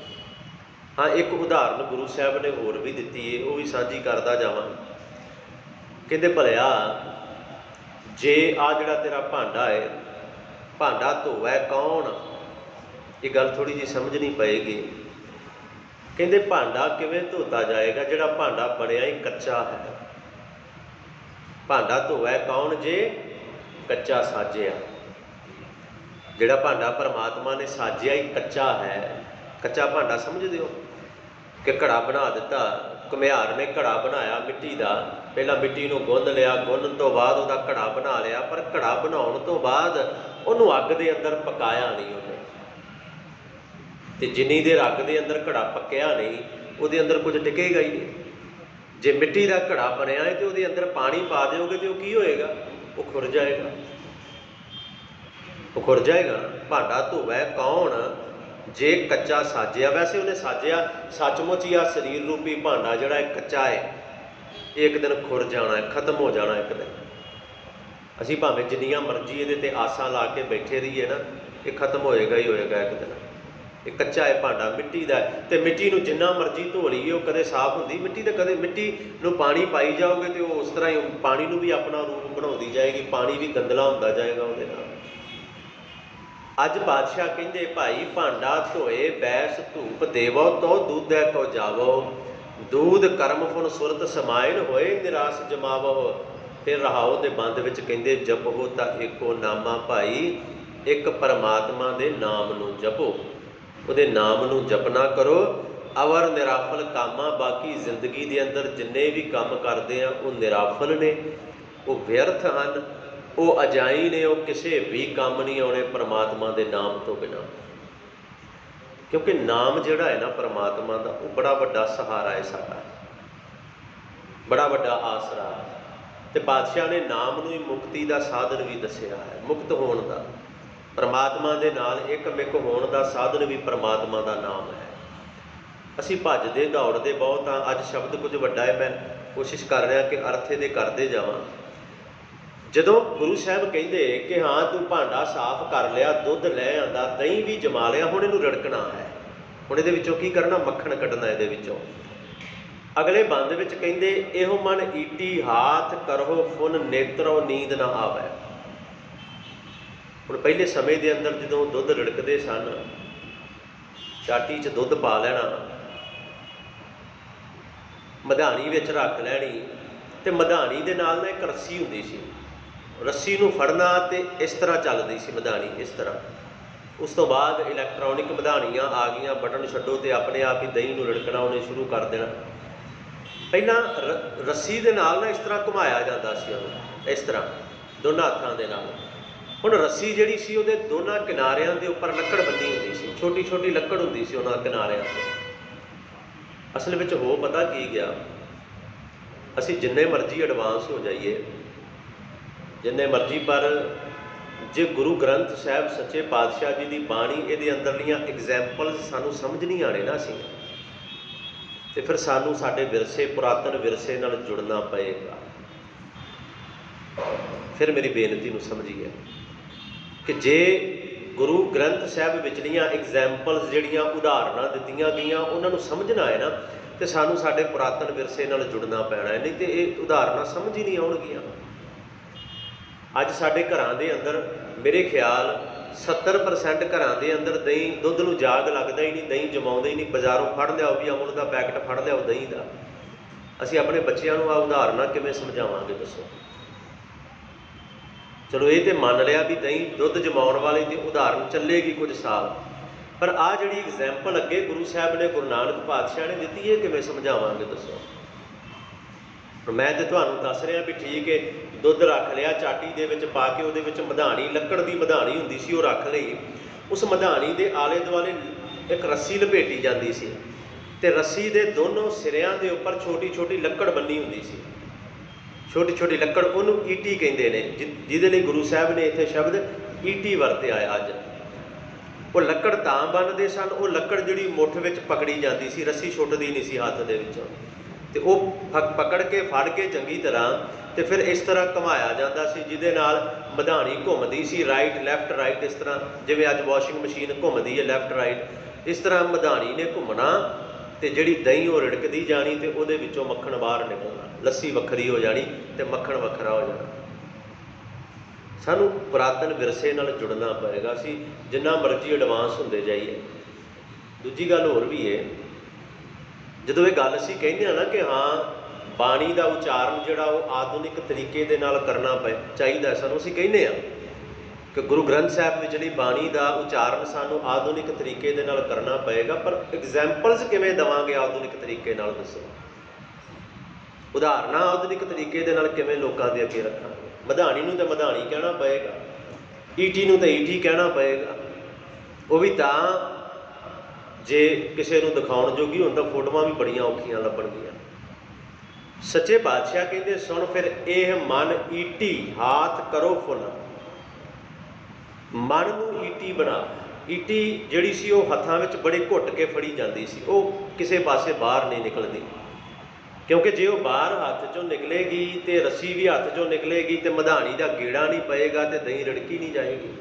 ਹਾਂ, ਇੱਕ ਉਦਾਹਰਨ ਗੁਰੂ ਸਾਹਿਬ ਨੇ ਹੋਰ ਵੀ ਦਿੱਤੀ ਹੈ, ਉਹ ਵੀ ਸਾਂਝੀ ਕਰਦਾ ਜਾਵਾਂ। ਕਹਿੰਦੇ ਭਲਿਆ ਜੇ ਆ ਜਿਹੜਾ ਤੇਰਾ ਭਾਂਡਾ ਹੈ, ਭਾਂਡਾ ਧੋਵੈ ਕੌਣ? ਇਹ ਗੱਲ ਥੋੜ੍ਹੀ ਜਿਹੀ ਸਮਝਣੀ ਪਏਗੀ। ਕਹਿੰਦੇ ਭਾਂਡਾ ਕਿਵੇਂ ਧੋਤਾ ਜਾਏਗਾ ਜਿਹੜਾ ਭਾਂਡਾ ਬਣਿਆ ਹੀ ਕੱਚਾ ਹੈ? ਭਾਂਡਾ ਧੋਵੈ ਕੌਣ ਜੇ ਕੱਚਾ ਸਾਜਿਆ। ਜਿਹੜਾ ਭਾਂਡਾ ਪਰਮਾਤਮਾ ਨੇ ਸਾਜਿਆ ਹੀ ਕੱਚਾ ਹੈ, ਕੱਚਾ ਭਾਂਡਾ ਸਮਝਦੇ ਹੋ ਕਿ ਘੜਾ ਬਣਾ ਦਿੱਤਾ, ਘੁਮਿਆਰ ਨੇ ਘੜਾ ਬਣਾਇਆ ਮਿੱਟੀ ਦਾ, ਪਹਿਲਾਂ ਮਿੱਟੀ ਨੂੰ ਗੁੰਨ ਲਿਆ, ਗੁੰਨਣ ਤੋਂ ਬਾਅਦ ਉਹਦਾ ਘੜਾ ਬਣਾ ਲਿਆ, ਪਰ ਘੜਾ ਬਣਾਉਣ ਤੋਂ ਬਾਅਦ ਉਹਨੂੰ ਅੱਗ ਦੇ ਅੰਦਰ ਪਕਾਇਆ ਨਹੀਂ ਉਹਨੇ, ਤੇ ਜਿੰਨੀ ਦੇਰ ਅੱਗ ਦੇ ਅੰਦਰ ਘੜਾ ਪੱਕਿਆ ਨਹੀਂ ਉਹਦੇ ਅੰਦਰ ਕੁਝ ਟਿਕੇਗਾ ਹੀ ਨਹੀਂ। ਜੇ ਮਿੱਟੀ ਦਾ ਘੜਾ ਬਣਿਆ ਹੈ ਤੇ ਉਹਦੇ ਅੰਦਰ ਪਾਣੀ ਪਾ ਦਿਓਗੇ ਤੇ ਉਹ ਕੀ ਹੋਏਗਾ? ਉਹ ਖੁਰ ਜਾਏਗਾ, ਉਹ ਖੁਰ ਜਾਏਗਾ। ਭਾਂਡਾ ਧੋਵੈ ਕੌਣ ਜੇ ਕੱਚਾ ਸਾਜਿਆ। ਵੈਸੇ ਉਹਨੇ ਸਾਜਿਆ, ਸੱਚਮੁੱਚ ਹੀ ਆ ਸਰੀਰ ਰੂਪੀ ਭਾਂਡਾ ਜਿਹੜਾ ਇਹ ਕੱਚਾ ਹੈ, ਇਹ ਇੱਕ ਦਿਨ ਖੁਰ ਜਾਣਾ ਹੈ, ਖਤਮ ਹੋ ਜਾਣਾ ਇੱਕ ਦਿਨ। ਅਸੀਂ ਭਾਵੇਂ ਜਿੰਨੀਆਂ ਮਰਜ਼ੀ ਇਹਦੇ ਤੇ ਆਸਾਂ ਲਾ ਕੇ ਬੈਠੇ ਰਹੀਏ ਨਾ, ਇਹ ਖਤਮ ਹੋਏਗਾ ਹੀ ਹੋਏਗਾ ਇੱਕ ਦਿਨ। ਇਹ ਕੱਚਾ ਹੈ ਭਾਂਡਾ, ਮਿੱਟੀ ਦਾ, ਤੇ ਮਿੱਟੀ ਨੂੰ ਜਿੰਨਾ ਮਰਜ਼ੀ ਧੋ ਲਈਏ ਉਹ ਕਦੇ ਸਾਫ਼ ਹੁੰਦੀ ਮਿੱਟੀ, ਤੇ ਕਦੇ ਮਿੱਟੀ ਨੂੰ ਪਾਣੀ ਪਾਈ ਜਾਓਗੇ ਤੇ ਉਹ ਉਸ ਤਰ੍ਹਾਂ ਹੀ ਪਾਣੀ ਨੂੰ ਵੀ ਆਪਣਾ ਰੂਪ ਬਣਾਉਂਦੀ ਜਾਏਗੀ, ਪਾਣੀ ਵੀ ਗੰਦਲਾ ਹੁੰਦਾ ਜਾਏਗਾ ਉਹਦੇ ਨਾਲ। ਅੱਜ ਬਾਦਸ਼ਾਹ ਕਹਿੰਦੇ ਭਾਈ ਭਾਂਡਾ ਧੋਏ ਬੈਸ ਧੂਪ ਦੇਵੋ ਤੋ ਦੂਧੈ ਕੋ ਜਾਵੋ, ਦੂਧ ਕਰਮ ਫੁਨ ਸੁਰਤ ਸਮਾਇਨ ਹੋਏ ਨਿਰਾਸ ਜਮਾਵੋ। ਫਿਰ ਰਹਾਉ ਦੇ ਬੰਦ ਵਿੱਚ ਕਹਿੰਦੇ ਜਪੋ ਤਾਂ ਏਕੋ ਨਾਮਾ ਭਾਈ, ਇੱਕ ਪਰਮਾਤਮਾ ਦੇ ਨਾਮ ਨੂੰ ਜਪੋ, ਉਹਦੇ ਨਾਮ ਨੂੰ ਜਪਣਾ ਕਰੋ। ਅਵਰ ਨਿਰਾਫਲ ਕਾਮਾਂ, ਬਾਕੀ ਜ਼ਿੰਦਗੀ ਦੇ ਅੰਦਰ ਜਿੰਨੇ ਵੀ ਕੰਮ ਕਰਦੇ ਆ ਉਹ ਨਿਰਾਫਲ ਨੇ, ਉਹ ਵਿਅਰਥ ਹਨ, ਉਹ ਅਜਾਈ ਨੇ, ਉਹ ਕਿਸੇ ਵੀ ਕੰਮ ਨਹੀਂ ਆਉਣੇ ਪਰਮਾਤਮਾ ਦੇ ਨਾਮ ਤੋਂ ਬਿਨਾਂ। ਕਿਉਂਕਿ ਨਾਮ ਜਿਹੜਾ ਹੈ ਨਾ ਪਰਮਾਤਮਾ ਦਾ, ਉਹ ਬੜਾ ਵੱਡਾ ਸਹਾਰਾ ਹੈ ਸਾਡਾ, ਬੜਾ ਵੱਡਾ ਆਸਰਾ। ਤੇ ਬਾਦਸ਼ਾਹ ਨੇ ਨਾਮ ਨੂੰ ਹੀ ਮੁਕਤੀ ਦਾ ਸਾਧਨ ਵੀ ਦੱਸਿਆ ਹੈ, ਮੁਕਤ ਹੋਣ ਦਾ, ਪਰਮਾਤਮਾ ਦੇ ਨਾਲ ਇੱਕਮਿਕ ਹੋਣ ਦਾ ਸਾਧਨ ਵੀ ਪਰਮਾਤਮਾ ਦਾ ਨਾਮ ਹੈ। ਅਸੀਂ ਭੱਜਦੇ ਦੌੜਦੇ ਬਹੁਤ ਹਾਂ। ਅੱਜ ਸ਼ਬਦ ਕੁਝ ਵੱਡਾ ਹੈ, ਮੈਂ ਕੋਸ਼ਿਸ਼ ਕਰ ਰਿਹਾ ਕਿ ਅਰਥ ਇਹਦੇ ਕਰਦੇ ਜਾਵਾਂ। ਜਦੋਂ ਗੁਰੂ ਸਾਹਿਬ ਕਹਿੰਦੇ ਕਿ ਹਾਂ ਤੂੰ ਭਾਂਡਾ ਸਾਫ਼ ਕਰ ਲਿਆ, ਦੁੱਧ ਲੈ ਆਂਦਾ, ਦਹੀਂ ਵੀ ਜਮਾ ਲਿਆ, ਹੁਣ ਇਹਨੂੰ ਰੜਕਣਾ ਹੈ, ਹੁਣ ਇਹਦੇ ਵਿੱਚੋਂ ਕੀ ਕਰਨਾ? ਮੱਖਣ ਕੱਢਣਾ ਇਹਦੇ ਵਿੱਚੋਂ। ਅਗਲੇ ਬੰਦ ਵਿੱਚ ਕਹਿੰਦੇ ਇਹੋ ਮਨ ਈਟੀ ਹਾਥ ਕਰੋ ਫੁਨ ਨੇਤਰੋ ਨੀਂਦ ਨਾ ਆਵੈ। ਹੁਣ ਪਹਿਲੇ ਸਮੇਂ ਦੇ ਅੰਦਰ ਜਦੋਂ ਦੁੱਧ ਰਿੜਕਦੇ ਸਨ, ਚਾਟੀ 'ਚ ਦੁੱਧ ਪਾ ਲੈਣਾ, ਮਧਾਣੀ ਵਿੱਚ ਰੱਖ ਲੈਣੀ, ਤੇ ਮਧਾਣੀ ਦੇ ਨਾਲ ਨਾ ਇੱਕ ਰੱਸੀ ਹੁੰਦੀ ਸੀ, ਰੱਸੀ ਨੂੰ ਫੜਨਾ ਤੇ ਇਸ ਤਰ੍ਹਾਂ ਚੱਲਦੀ ਸੀ ਮਧਾਣੀ, ਇਸ ਤਰ੍ਹਾਂ। ਉਸ ਤੋਂ ਬਾਅਦ ਇਲੈਕਟ੍ਰੋਨਿਕ ਮਧਾਣੀਆਂ ਆ ਗਈਆਂ, ਬਟਨ ਛੱਡੋ ਤੇ ਆਪਣੇ ਆਪ ਹੀ ਦਹੀਂ ਨੂੰ ਰਿੜਕਣਾ ਉਹਨੇ ਸ਼ੁਰੂ ਕਰ ਦੇਣਾ। ਪਹਿਲਾਂ ਰੱਸੀ ਦੇ ਨਾਲ ਨਾ ਇਸ ਤਰ੍ਹਾਂ ਘੁਮਾਇਆ ਜਾਂਦਾ ਸੀ ਉਹਨੂੰ, ਇਸ ਤਰ੍ਹਾਂ ਦੋਨਾਂ ਹੱਥਾਂ ਦੇ ਨਾਲ। ਹੁਣ ਰੱਸੀ ਜਿਹੜੀ ਸੀ ਉਹਦੇ ਦੋਨਾਂ ਕਿਨਾਰਿਆਂ ਦੇ ਉੱਪਰ ਲੱਕੜ ਬੰਨੀ ਹੁੰਦੀ ਸੀ, ਛੋਟੀ ਛੋਟੀ ਲੱਕੜ ਹੁੰਦੀ ਸੀ ਉਹਨਾਂ ਕਿਨਾਰਿਆਂ 'ਤੇ। ਅਸਲ ਵਿੱਚ ਹੋ ਪਤਾ ਕੀ ਗਿਆ, ਅਸੀਂ ਜਿੰਨੇ ਮਰਜ਼ੀ ਐਡਵਾਂਸ ਹੋ ਜਾਈਏ, ਜਿੰਨੇ ਮਰਜ਼ੀ, ਪਰ ਜੇ ਗੁਰੂ ਗ੍ਰੰਥ ਸਾਹਿਬ ਸੱਚੇ ਪਾਤਸ਼ਾਹ ਜੀ ਦੀ ਬਾਣੀ, ਇਹਦੇ ਅੰਦਰਲੀਆਂ ਐਗਜ਼ੈਂਪਲਸ ਸਾਨੂੰ ਸਮਝ ਨਹੀਂ ਆਣੇ ਨਾ ਅਸੀਂ, ਤੇ ਫਿਰ ਸਾਨੂੰ ਸਾਡੇ ਵਿਰਸੇ, ਪੁਰਾਤਨ ਵਿਰਸੇ ਨਾਲ ਜੁੜਨਾ ਪਏਗਾ। ਫਿਰ ਮੇਰੀ ਬੇਨਤੀ ਨੂੰ ਸਮਝੀਏ ਕਿ ਜੇ ਗੁਰੂ ਗ੍ਰੰਥ ਸਾਹਿਬ ਵਿਚਲੀਆਂ ਐਗਜ਼ੈਂਪਲਸ ਜਿਹੜੀਆਂ ਉਦਾਹਰਨਾਂ ਦਿੱਤੀਆਂ ਗਈਆਂ ਉਹਨਾਂ ਨੂੰ ਸਮਝਣਾ ਹੈ ਨਾ, ਤੇ ਸਾਨੂੰ ਸਾਡੇ ਪੁਰਾਤਨ ਵਿਰਸੇ ਨਾਲ ਜੁੜਨਾ ਪੈਣਾ ਹੈ, ਨਹੀਂ ਤੇ ਇਹ ਉਦਾਹਰਨਾਂ ਸਮਝ ਹੀ ਨਹੀਂ ਆਉਣਗੀਆਂ। ਅੱਜ ਸਾਡੇ ਘਰਾਂ ਦੇ ਅੰਦਰ ਮੇਰੇ ਖਿਆਲ 70% ਘਰਾਂ ਦੇ ਅੰਦਰ ਦਹੀਂ, ਦੁੱਧ ਨੂੰ ਜਾਗ ਲੱਗਦਾ ਹੀ ਨਹੀਂ, ਦਹੀਂ ਜਮਾਉਂਦੇ ਹੀ ਨਹੀਂ, ਬਾਜ਼ਾਰੋਂ ਫੜ ਲਿਆਓ ਵੀ ਅਮੁਲ ਦਾ ਪੈਕਟ ਫੜ ਲਿਆਓ ਦਹੀਂ ਦਾ। ਅਸੀਂ ਆਪਣੇ ਬੱਚਿਆਂ ਨੂੰ ਆਹ ਉਦਾਹਰਨਾਂ ਕਿਵੇਂ ਸਮਝਾਵਾਂਗੇ ਦੱਸੋ? ਚਲੋ ਇਹ ਤੇ ਮੰਨ ਲਿਆ ਵੀ ਦਹੀਂ ਦੁੱਧ ਜਮਾਉਣ ਵਾਲੀ ਦੀ ਉਦਾਹਰਨ ਚੱਲੇਗੀ ਕੁਝ ਸਾਲ, ਪਰ ਆਹ ਜਿਹੜੀ ਐਗਜ਼ੈਂਪਲ ਅੱਗੇ ਗੁਰੂ ਸਾਹਿਬ ਨੇ, ਗੁਰੂ ਨਾਨਕ ਪਾਤਸ਼ਾਹ ਨੇ ਦਿੱਤੀ, ਇਹ ਕਿਵੇਂ ਸਮਝਾਵਾਂਗੇ ਦੱਸੋ? ਮੈਂ ਤੇ ਤੁਹਾਨੂੰ ਦੱਸ ਰਿਹਾ ਵੀ ਠੀਕ ਹੈ, ਦੁੱਧ ਰੱਖ ਲਿਆ, ਚਾਟੀ ਦੇ ਵਿੱਚ ਪਾ ਕੇ ਉਹਦੇ ਵਿੱਚ ਮਧਾਣੀ, ਲੱਕੜ ਦੀ ਮਧਾਣੀ ਹੁੰਦੀ ਸੀ, ਉਹ ਰੱਖ ਲਈ। ਉਸ ਮਧਾਣੀ ਦੇ ਆਲੇ ਦੁਆਲੇ ਇੱਕ ਰੱਸੀ ਲਪੇਟੀ ਜਾਂਦੀ ਸੀ, ਤੇ ਰੱਸੀ ਦੇ ਦੋਨੋਂ ਸਿਰਿਆਂ ਦੇ ਉੱਪਰ ਛੋਟੀ ਛੋਟੀ ਲੱਕੜ ਬੰਨੀ ਹੁੰਦੀ ਸੀ, ਛੋਟੀ ਛੋਟੀ ਲੱਕੜ, ਉਹਨੂੰ ਈਟੀ ਕਹਿੰਦੇ ਨੇ, ਜਿਹਦੇ ਲਈ ਗੁਰੂ ਸਾਹਿਬ ਨੇ ਇੱਥੇ ਸ਼ਬਦ ਈਟੀ ਵਰਤਿਆ ਹੈ ਅੱਜ। ਉਹ ਲੱਕੜ ਤਾਂ ਬੰਨ੍ਹਦੇ ਸਨ, ਉਹ ਲੱਕੜ ਜਿਹੜੀ ਮੁੱਠ ਵਿੱਚ ਪਕੜੀ ਜਾਂਦੀ ਸੀ, ਰੱਸੀ ਛੁੱਟਦੀ ਨਹੀਂ ਸੀ ਹੱਥ ਦੇ ਵਿੱਚੋਂ, ਤੇ ਉਹ ਪਕੜ ਕੇ ਫੜ ਕੇ ਚੰਗੀ ਤਰ੍ਹਾਂ, ਤੇ ਫਿਰ ਇਸ ਤਰ੍ਹਾਂ ਘੁਮਾਇਆ ਜਾਂਦਾ ਸੀ, ਜਿਹਦੇ ਨਾਲ ਮਧਾਣੀ ਘੁੰਮਦੀ ਸੀ, ਰਾਈਟ ਲੈਫਟ ਰਾਈਟ, ਇਸ ਤਰ੍ਹਾਂ ਜਿਵੇਂ ਅੱਜ ਵਾਸ਼ਿੰਗ ਮਸ਼ੀਨ ਘੁੰਮਦੀ ਹੈ ਲੈਫਟ ਰਾਈਟ, ਇਸ ਤਰ੍ਹਾਂ ਮਧਾਣੀ ਨੇ ਘੁੰਮਣਾ, ਤੇ ਜਿਹੜੀ ਦਹੀਂ ਉਹ ਰਿੜਕਦੀ ਜਾਣੀ, ਤੇ ਉਹਦੇ ਵਿੱਚੋਂ ਮੱਖਣ ਬਾਹਰ ਨਿਕਲਣਾ, ਲੱਸੀ ਵੱਖਰੀ ਹੋ ਜਾਣੀ ਤੇ ਮੱਖਣ ਵੱਖਰਾ ਹੋ ਜਾਣਾ। ਸਾਨੂੰ ਪੁਰਾਤਨ ਵਿਰਸੇ ਨਾਲ ਜੁੜਨਾ ਪਏਗਾ। ਅਸੀਂ ਜਿੰਨਾ ਮਰਜ਼ੀ ਐਡਵਾਂਸ ਹੁੰਦੇ ਜਾਈਏ। ਦੂਜੀ ਗੱਲ ਹੋਰ ਵੀ ਹੈ, ਜਦੋਂ ਇਹ ਗੱਲ ਅਸੀਂ ਕਹਿੰਦੇ ਹਾਂ ਨਾ ਕਿ ਹਾਂ ਬਾਣੀ ਦਾ ਉਚਾਰਨ ਜਿਹੜਾ ਉਹ ਆਧੁਨਿਕ ਤਰੀਕੇ ਦੇ ਨਾਲ ਕਰਨਾ ਚਾਹੀਦਾ ਸਾਨੂੰ, ਅਸੀਂ ਕਹਿੰਦੇ ਹਾਂ, ਕਿ ਗੁਰੂ ਗ੍ਰੰਥ ਸਾਹਿਬ ਵਿਚਲੀ ਬਾਣੀ ਦਾ ਉਚਾਰਨ ਸਾਨੂੰ ਆਧੁਨਿਕ ਤਰੀਕੇ ਦੇ ਨਾਲ ਕਰਨਾ ਪਏਗਾ, ਪਰ ਐਗਜ਼ੈਂਪਲਸ ਕਿਵੇਂ ਦੇਵਾਂਗੇ ਆਧੁਨਿਕ ਤਰੀਕੇ ਨਾਲ, ਦੱਸੋ। ਉਦਾਹਰਨਾਂ ਆਧੁਨਿਕ ਤਰੀਕੇ ਦੇ ਨਾਲ ਕਿਵੇਂ ਲੋਕਾਂ ਦੇ ਅੱਗੇ ਰੱਖਾਂਗੇ। ਮਧਾਣੀ ਨੂੰ ਤਾਂ ਮਧਾਣੀ ਕਹਿਣਾ ਪਏਗਾ, ਈਟੀ ਨੂੰ ਤਾਂ ਈਟੀ ਕਹਿਣਾ ਪਏਗਾ। ਉਹ ਵੀ ਤਾਂ ਜੇ ਕਿਸੇ ਨੂੰ ਦਿਖਾਉਣ ਜੋਗੀ ਹੁਣ ਤਾਂ ਫੋਟੋਆਂ ਵੀ ਬੜੀਆਂ ਔਖੀਆਂ ਲੱਭਣਗੀਆਂ। ਸੱਚੇ ਪਾਤਸ਼ਾਹ ਕਹਿੰਦੇ ਸੁਣ ਫਿਰ ਇਹ ਮਨ ਈਟੀ ਹਾਥ ਕਰੋ ਫੁੱਲ। ਮਨ ਨੂੰ ਈਟੀ ਬਣਾ। ਈਟੀ ਜਿਹੜੀ ਸੀ ਉਹ ਹੱਥਾਂ ਵਿੱਚ ਬੜੇ ਘੁੱਟ ਕੇ ਫੜੀ ਜਾਂਦੀ ਸੀ, ਉਹ ਕਿਸੇ ਪਾਸੇ ਬਾਹਰ ਨਹੀਂ ਨਿਕਲਦੀ, ਕਿਉਂਕਿ ਜੇ ਉਹ ਬਾਹਰ ਹੱਥ 'ਚੋਂ ਨਿਕਲੇਗੀ ਤੇ ਰੱਸੀ ਵੀ ਹੱਥ 'ਚੋਂ ਨਿਕਲੇਗੀ ਤੇ ਮਧਾਣੀ ਦਾ ਗੇੜਾ ਨਹੀਂ ਪਏਗਾ ਤੇ ਦਹੀਂ ਰੜਕੀ ਨਹੀਂ ਜਾਏਗੀ।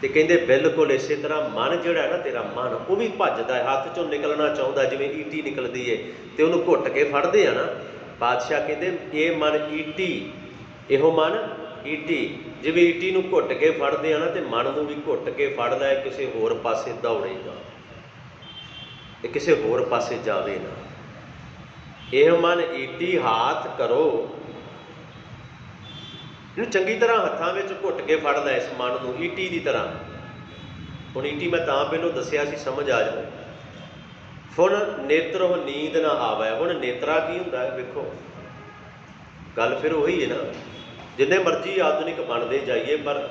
ਤੇ ਕਹਿੰਦੇ ਬਿਲਕੁਲ ਇਸੇ ਤਰ੍ਹਾਂ ਮਨ ਜਿਹੜਾ ਨਾ ਤੇਰਾ ਮਨ ਉਹ ਵੀ ਭੱਜਦਾ ਹੈ, ਹੱਥ 'ਚੋਂ ਨਿਕਲਣਾ ਚਾਹੁੰਦਾ, ਜਿਵੇਂ ਈਟੀ ਨਿਕਲਦੀ ਏ ਤੇ ਉਹਨੂੰ ਘੁੱਟ ਕੇ ਫੜਦੇ ਆ ਨਾ। ਪਾਤਸ਼ਾਹ ਕਹਿੰਦੇ ਇਹ ਮਨ ਈਟੀ, ਇਹੋ ਮਨ ਈਟੀ, ਜਿਵੇਂ ਈਟੀ ਨੂੰ ਘੁੱਟ ਕੇ ਫੜਦੇ ਆ ਨਾ, ਤੇ ਮਨ ਨੂੰ ਵੀ ਘੁੱਟ ਕੇ ਫੜਦਾ ਹੈ, ਕਿਸੇ ਹੋਰ ਪਾਸੇ ਦੌੜੇਗਾ, ਇਹ ਕਿਸੇ ਹੋਰ ਪਾਸੇ ਜਾਵੇ ਨਾ। ਇਹ ਮਨ ਈਟੀ ਹਾਥ ਕਰੋ, ਇਹਨੂੰ ਚੰਗੀ ਤਰ੍ਹਾਂ ਹੱਥਾਂ ਵਿੱਚ ਘੁੱਟ ਕੇ ਫੜਦਾ ਇਸ ਮਨ ਨੂੰ ਈਟੀ ਦੀ ਤਰ੍ਹਾਂ। ਹੁਣ ਈਟੀ ਮੈਂ ਤਾਂ ਪਹਿਲੋਂ ਦੱਸਿਆ ਸੀ, ਸਮਝ ਆ ਜਾਵੇ। ਹੁਣ ਨੇਤਰੋ ਨੀਂਦ ਨਾ ਆਵੇ। ਹੁਣ ਨੇਤਰਾ ਕੀ ਹੁੰਦਾ ਹੈ, ਵੇਖੋ ਗੱਲ ਫਿਰ ਉਹੀ ਹੈ ਨਾ, ਜਿੰਨੇ ਮਰਜ਼ੀ ਆਧੁਨਿਕ ਬਣਦੇ ਜਾਈਏ ਪਰ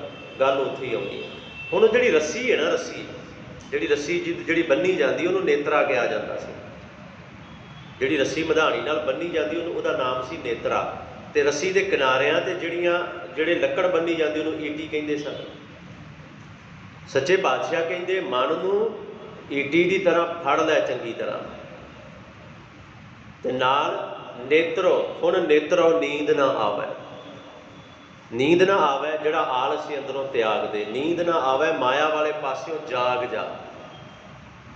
ਗੱਲ ਉੱਥੇ ਹੀ ਆਉਂਦੀ ਹੈ। ਹੁਣ ਉਹ ਜਿਹੜੀ ਰੱਸੀ ਹੈ ਨਾ, ਰੱਸੀ ਜਿਹੜੀ ਬੰਨੀ ਜਾਂਦੀ ਉਹਨੂੰ ਨੇਤਰਾ ਕਿਹਾ ਜਾਂਦਾ ਸੀ। ਜਿਹੜੀ ਰੱਸੀ ਮਧਾਣੀ ਨਾਲ ਬੰਨੀ ਜਾਂਦੀ ਉਹਦਾ ਨਾਮ ਸੀ ਨੇਤਰਾ, ਤੇ ਰੱਸੀ ਦੇ ਕਿਨਾਰਿਆਂ ਤੇ ਜਿਹੜੇ ਲੱਕੜ ਬੰਨੀ ਜਾਂਦੀ ਉਹਨੂੰ ਈਟੀ ਕਹਿੰਦੇ ਸਨ। ਸੱਚੇ ਪਾਤਸ਼ਾਹ ਕਹਿੰਦੇ ਮਨ ਨੂੰ ਈਟੀ ਦੀ ਤਰ੍ਹਾਂ ਫੜ ਲੈ ਚੰਗੀ ਤਰ੍ਹਾਂ, ਤੇ ਨਾਲ ਨੇਤਰੋ। ਹੁਣ ਨੇਤਰੋ ਨੀਂਦ ਨਾ ਆਵੇ। ਨੀਂਦ ਨਾ ਆਵੇ ਜਿਹੜਾ ਆਲਸ ਅੰਦਰੋਂ ਤਿਆਗ ਦੇ। ਨੀਂਦ ਨਾ ਆਵੇ ਮਾਇਆ ਵਾਲੇ ਪਾਸਿਓਂ ਜਾਗ ਜਾ,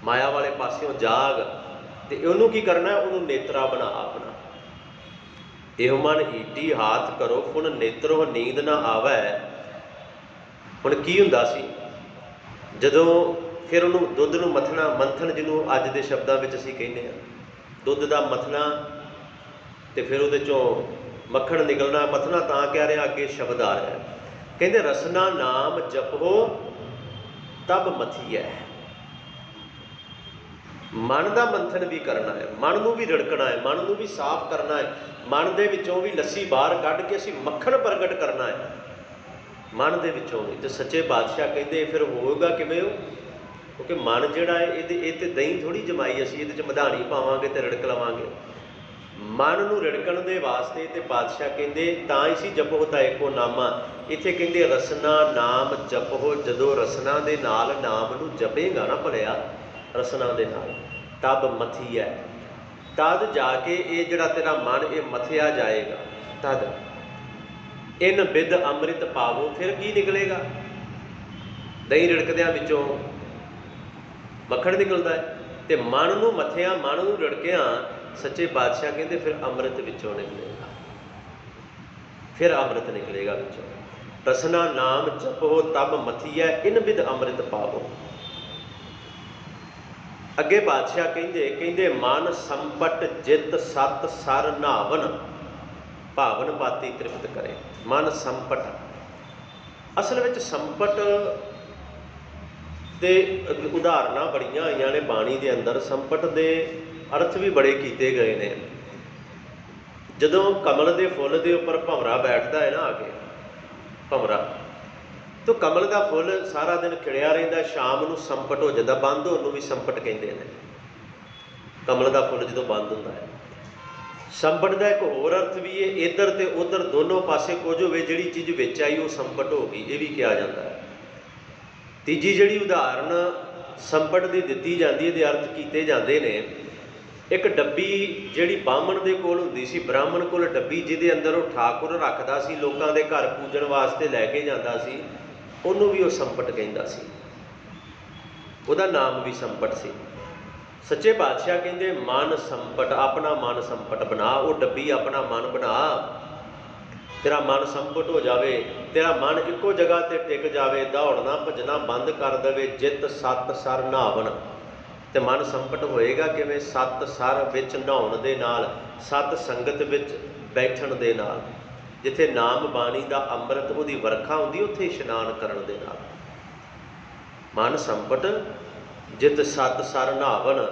ਮਾਇਆ ਵਾਲੇ ਪਾਸਿਓਂ ਜਾਗ। ਤੇ ਉਹਨੂੰ ਕੀ ਕਰਨਾ, ਉਹਨੂੰ ਨੇਤਰਾ ਬਣਾ ਆਪਣਾ। ਇਹੋ ਮਨ ਈਟੀ ਹਾਥ ਕਰੋ ਹੁਣ ਨੇਤਰੋ ਨੀਂਦ ਨਾ ਆਵੇ। ਹੁਣ ਕੀ ਹੁੰਦਾ ਸੀ ਜਦੋਂ ਫਿਰ ਉਹਨੂੰ ਦੁੱਧ ਨੂੰ ਮਥਣਾ, ਮੰਥਨ ਜਿਹਨੂੰ ਅੱਜ ਦੇ ਸ਼ਬਦਾਂ ਵਿੱਚ ਅਸੀਂ ਕਹਿੰਦੇ ਹਾਂ, ਦੁੱਧ ਦਾ ਮਥਣਾ ਤੇ ਫਿਰ ਉਹਦੇ 'ਚੋਂ ਮੱਖਣ ਨਿਕਲਣਾ। ਮਥਣਾ ਤਾਂ ਕਹਿ ਰਿਹਾ, ਅੱਗੇ ਸ਼ਬਦ ਆ ਰਿਹਾ, ਕਹਿੰਦੇ ਰਸਨਾ ਨਾਮ ਜਪੋ ਤਬ ਮਥੀਐ। ਮਨ ਦਾ ਮੰਥਨ ਵੀ ਕਰਨਾ ਹੈ, ਮਨ ਨੂੰ ਵੀ ਰੜਕਣਾ ਹੈ, ਮਨ ਨੂੰ ਵੀ ਸਾਫ਼ ਕਰਨਾ ਹੈ, ਮਨ ਦੇ ਵਿੱਚੋਂ ਵੀ ਲੱਸੀ ਬਾਹਰ ਕੱਢ ਕੇ ਅਸੀਂ ਮੱਖਣ ਪ੍ਰਗਟ ਕਰਨਾ ਹੈ ਮਨ ਦੇ ਵਿੱਚੋਂ ਵੀ। ਤੇ ਸੱਚੇ ਪਾਤਸ਼ਾਹ ਕਹਿੰਦੇ ਫਿਰ ਹੋਏਗਾ ਕਿਵੇਂ ਉਹ, ਕਿਉਂਕਿ ਮਨ ਜਿਹੜਾ ਹੈ ਇਹ ਤੇ ਦਹੀਂ ਥੋੜ੍ਹੀ ਜਮਾਈ ਅਸੀਂ, ਇਹਦੇ 'ਚ ਮਧਾਣੀ ਪਾਵਾਂਗੇ ਤੇ ਰੜਕ ਲਵਾਂਗੇ। ਮਨ ਨੂੰ ਰਿੜਕਣ ਦੇ ਵਾਸਤੇ ਤੇ ਪਾਤਸ਼ਾਹ ਕਹਿੰਦੇ ਤਾਂ ਹੀ ਸੀ ਜਪੋ ਤਾਂ ਏਕੋ ਨਾਮਾ। ਇੱਥੇ ਕਹਿੰਦੇ ਰਸਨਾ ਨਾਮ ਜਪੋ। ਜਦੋਂ ਰਸਨਾ ਦੇ ਨਾਲ ਨਾਮ ਨੂੰ ਜਪੇਗਾ ਨਾ ਭਲਿਆ, ਰਸਨਾ ਦੇ ਨਾਲ, ਤਬ ਮਥੀਐ, ਤਦ ਜਾ ਕੇ ਇਹ ਜਿਹੜਾ ਤੇਰਾ ਮਨ ਇਹ ਮਥਿਆ ਜਾਏਗਾ। ਤਦ ਇਨ ਬਿਦ ਅੰਮ੍ਰਿਤ ਪਾਵੋ। ਫਿਰ ਕੀ ਨਿਕਲੇਗਾ, ਦਹੀਂ ਰਿੜਕਦਿਆਂ ਵਿੱਚੋਂ ਮੱਖਣ ਨਿਕਲਦਾ ਹੈ, ਤੇ ਮਨ ਨੂੰ ਮੱਥਿਆ, ਮਨ ਨੂੰ ਰਿੜਕਿਆ, ਸੱਚੇ ਪਾਤਸ਼ਾਹ ਕਹਿੰਦੇ ਫਿਰ ਅੰਮ੍ਰਿਤ ਵਿੱਚੋਂ ਨਿਕਲੇਗਾ, ਫਿਰ ਅੰਮ੍ਰਿਤ ਨਿਕਲੇਗਾ ਵਿੱਚੋਂ। ਰਸਨਾ ਨਾਮ ਜਪੋ ਤਬ ਮਥੀਐ ਇਨ ਬਿਦ ਅੰਮ੍ਰਿਤ ਪਾਵੋ। ਅੱਗੇ ਪਾਤਸ਼ਾਹ ਕਹਿੰਦੇ ਮਨ ਸੰਪਟ ਜਿਤ ਸਤ ਸਰ ਨਾਵਨ, ਭਾਵਨ ਪਾਤੀ ਤ੍ਰਿਪਤ ਕਰੇ। ਮਨ ਸੰਪਟ, ਅਸਲ ਵਿੱਚ ਸੰਪਟ ਦੇ ਉਦਾਹਰਨਾਂ ਬੜੀਆਂ ਆਈਆਂ ਨੇ ਬਾਣੀ ਦੇ ਅੰਦਰ। ਸੰਪਟ ਦੇ ਅਰਥ ਵੀ ਬੜੇ ਕੀਤੇ ਗਏ ਨੇ। ਜਦੋਂ ਕਮਲ ਦੇ ਫੁੱਲ ਦੇ ਉੱਪਰ ਭੰਵਰਾ ਬੈਠਦਾ ਹੈ ਨਾ, ਆ ਕੇ ਭੰਵਰਾ, ਤਾਂ ਕਮਲ ਦਾ ਫੁੱਲ ਸਾਰਾ ਦਿਨ ਖਿੜਿਆ ਰਹਿੰਦਾ, ਸ਼ਾਮ ਨੂੰ ਸੰਪਟ ਹੋ ਜਾਂਦਾ, ਬੰਦ ਹੋਣ ਨੂੰ ਵੀ ਸੰਪਟ ਕਹਿੰਦੇ ਨੇ। ਕਮਲ ਦਾ ਫੁੱਲ ਜਦੋਂ ਬੰਦ ਹੁੰਦਾ ਹੈ। ਸੰਪਟ ਦਾ ਇੱਕ ਹੋਰ ਅਰਥ ਵੀ ਹੈ, ਇੱਧਰ ਤੇ ਉੱਧਰ ਦੋਨੋਂ ਪਾਸੇ ਕੁਝ ਹੋਵੇ, ਜਿਹੜੀ ਚੀਜ਼ ਵਿੱਚ ਆਈ ਉਹ ਸੰਪਟ ਹੋ ਗਈ, ਇਹ ਵੀ ਕਿਹਾ ਜਾਂਦਾ ਹੈ। ਤੀਜੀ ਜਿਹੜੀ ਉਦਾਹਰਨ ਸੰਪਟ ਦੀ ਦਿੱਤੀ ਜਾਂਦੀ ਹੈ, ਇਹਦੇ ਅਰਥ ਕੀਤੇ ਜਾਂਦੇ ਨੇ। ਇੱਕ ਡੱਬੀ ਜਿਹੜੀ ਬਾਹਮਣ ਦੇ ਕੋਲ ਹੁੰਦੀ ਸੀ, ਬ੍ਰਾਹਮਣ ਕੋਲ ਡੱਬੀ, ਜਿਹਦੇ ਅੰਦਰ ਉਹ ਠਾਕੁਰ ਰੱਖਦਾ ਸੀ, ਲੋਕਾਂ ਦੇ ਘਰ ਪੂਜਣ ਵਾਸਤੇ ਲੈ ਕੇ ਜਾਂਦਾ ਸੀ, ਉਹਨੂੰ ਵੀ ਉਹ ਸੰਪਟ ਕਹਿੰਦਾ ਸੀ, ਉਹਦਾ ਨਾਮ ਵੀ ਸੰਪਟ ਸੀ। ਸੱਚੇ ਪਾਤਸ਼ਾਹ ਕਹਿੰਦੇ ਮਨ ਸੰਪਟ, ਆਪਣਾ ਮਨ ਸੰਪਟ ਬਣਾ। ਉਹ ਡੱਬੀ ਆਪਣਾ ਮਨ ਬਣਾ, ਤੇਰਾ ਮਨ ਸੰਪਟ ਹੋ ਜਾਵੇ, ਤੇਰਾ ਮਨ ਇੱਕੋ ਜਗ੍ਹਾ 'ਤੇ ਟਿਕ ਜਾਵੇ, ਦੌੜਨਾ ਭੱਜਣਾ ਬੰਦ ਕਰ ਦੇਵੇ। ਜਿਤ ਸਤ ਸਰ ਨਹਾਵਨ, ਤੇ ਮਨ ਸੰਪਟ ਹੋਏਗਾ ਕਿਵੇਂ, ਸਤ ਸਰ ਵਿੱਚ ਨਹਾਉਣ ਦੇ ਨਾਲ, ਸਤ ਸੰਗਤ ਵਿੱਚ ਬੈਠਣ ਦੇ ਨਾਲ। ਜਿੱਥੇ ਨਾਮ ਬਾਣੀ ਦਾ ਅੰਮ੍ਰਿਤ ਉਹਦੀ ਵਰਖਾ ਹੁੰਦੀ, ਉੱਥੇ ਇਸ਼ਨਾਨ ਕਰਨ ਦੇ ਨਾਲ ਮਨ ਸੰਪਟ ਜਿਤ ਸਤ ਸਰ ਨਹਾਵਨ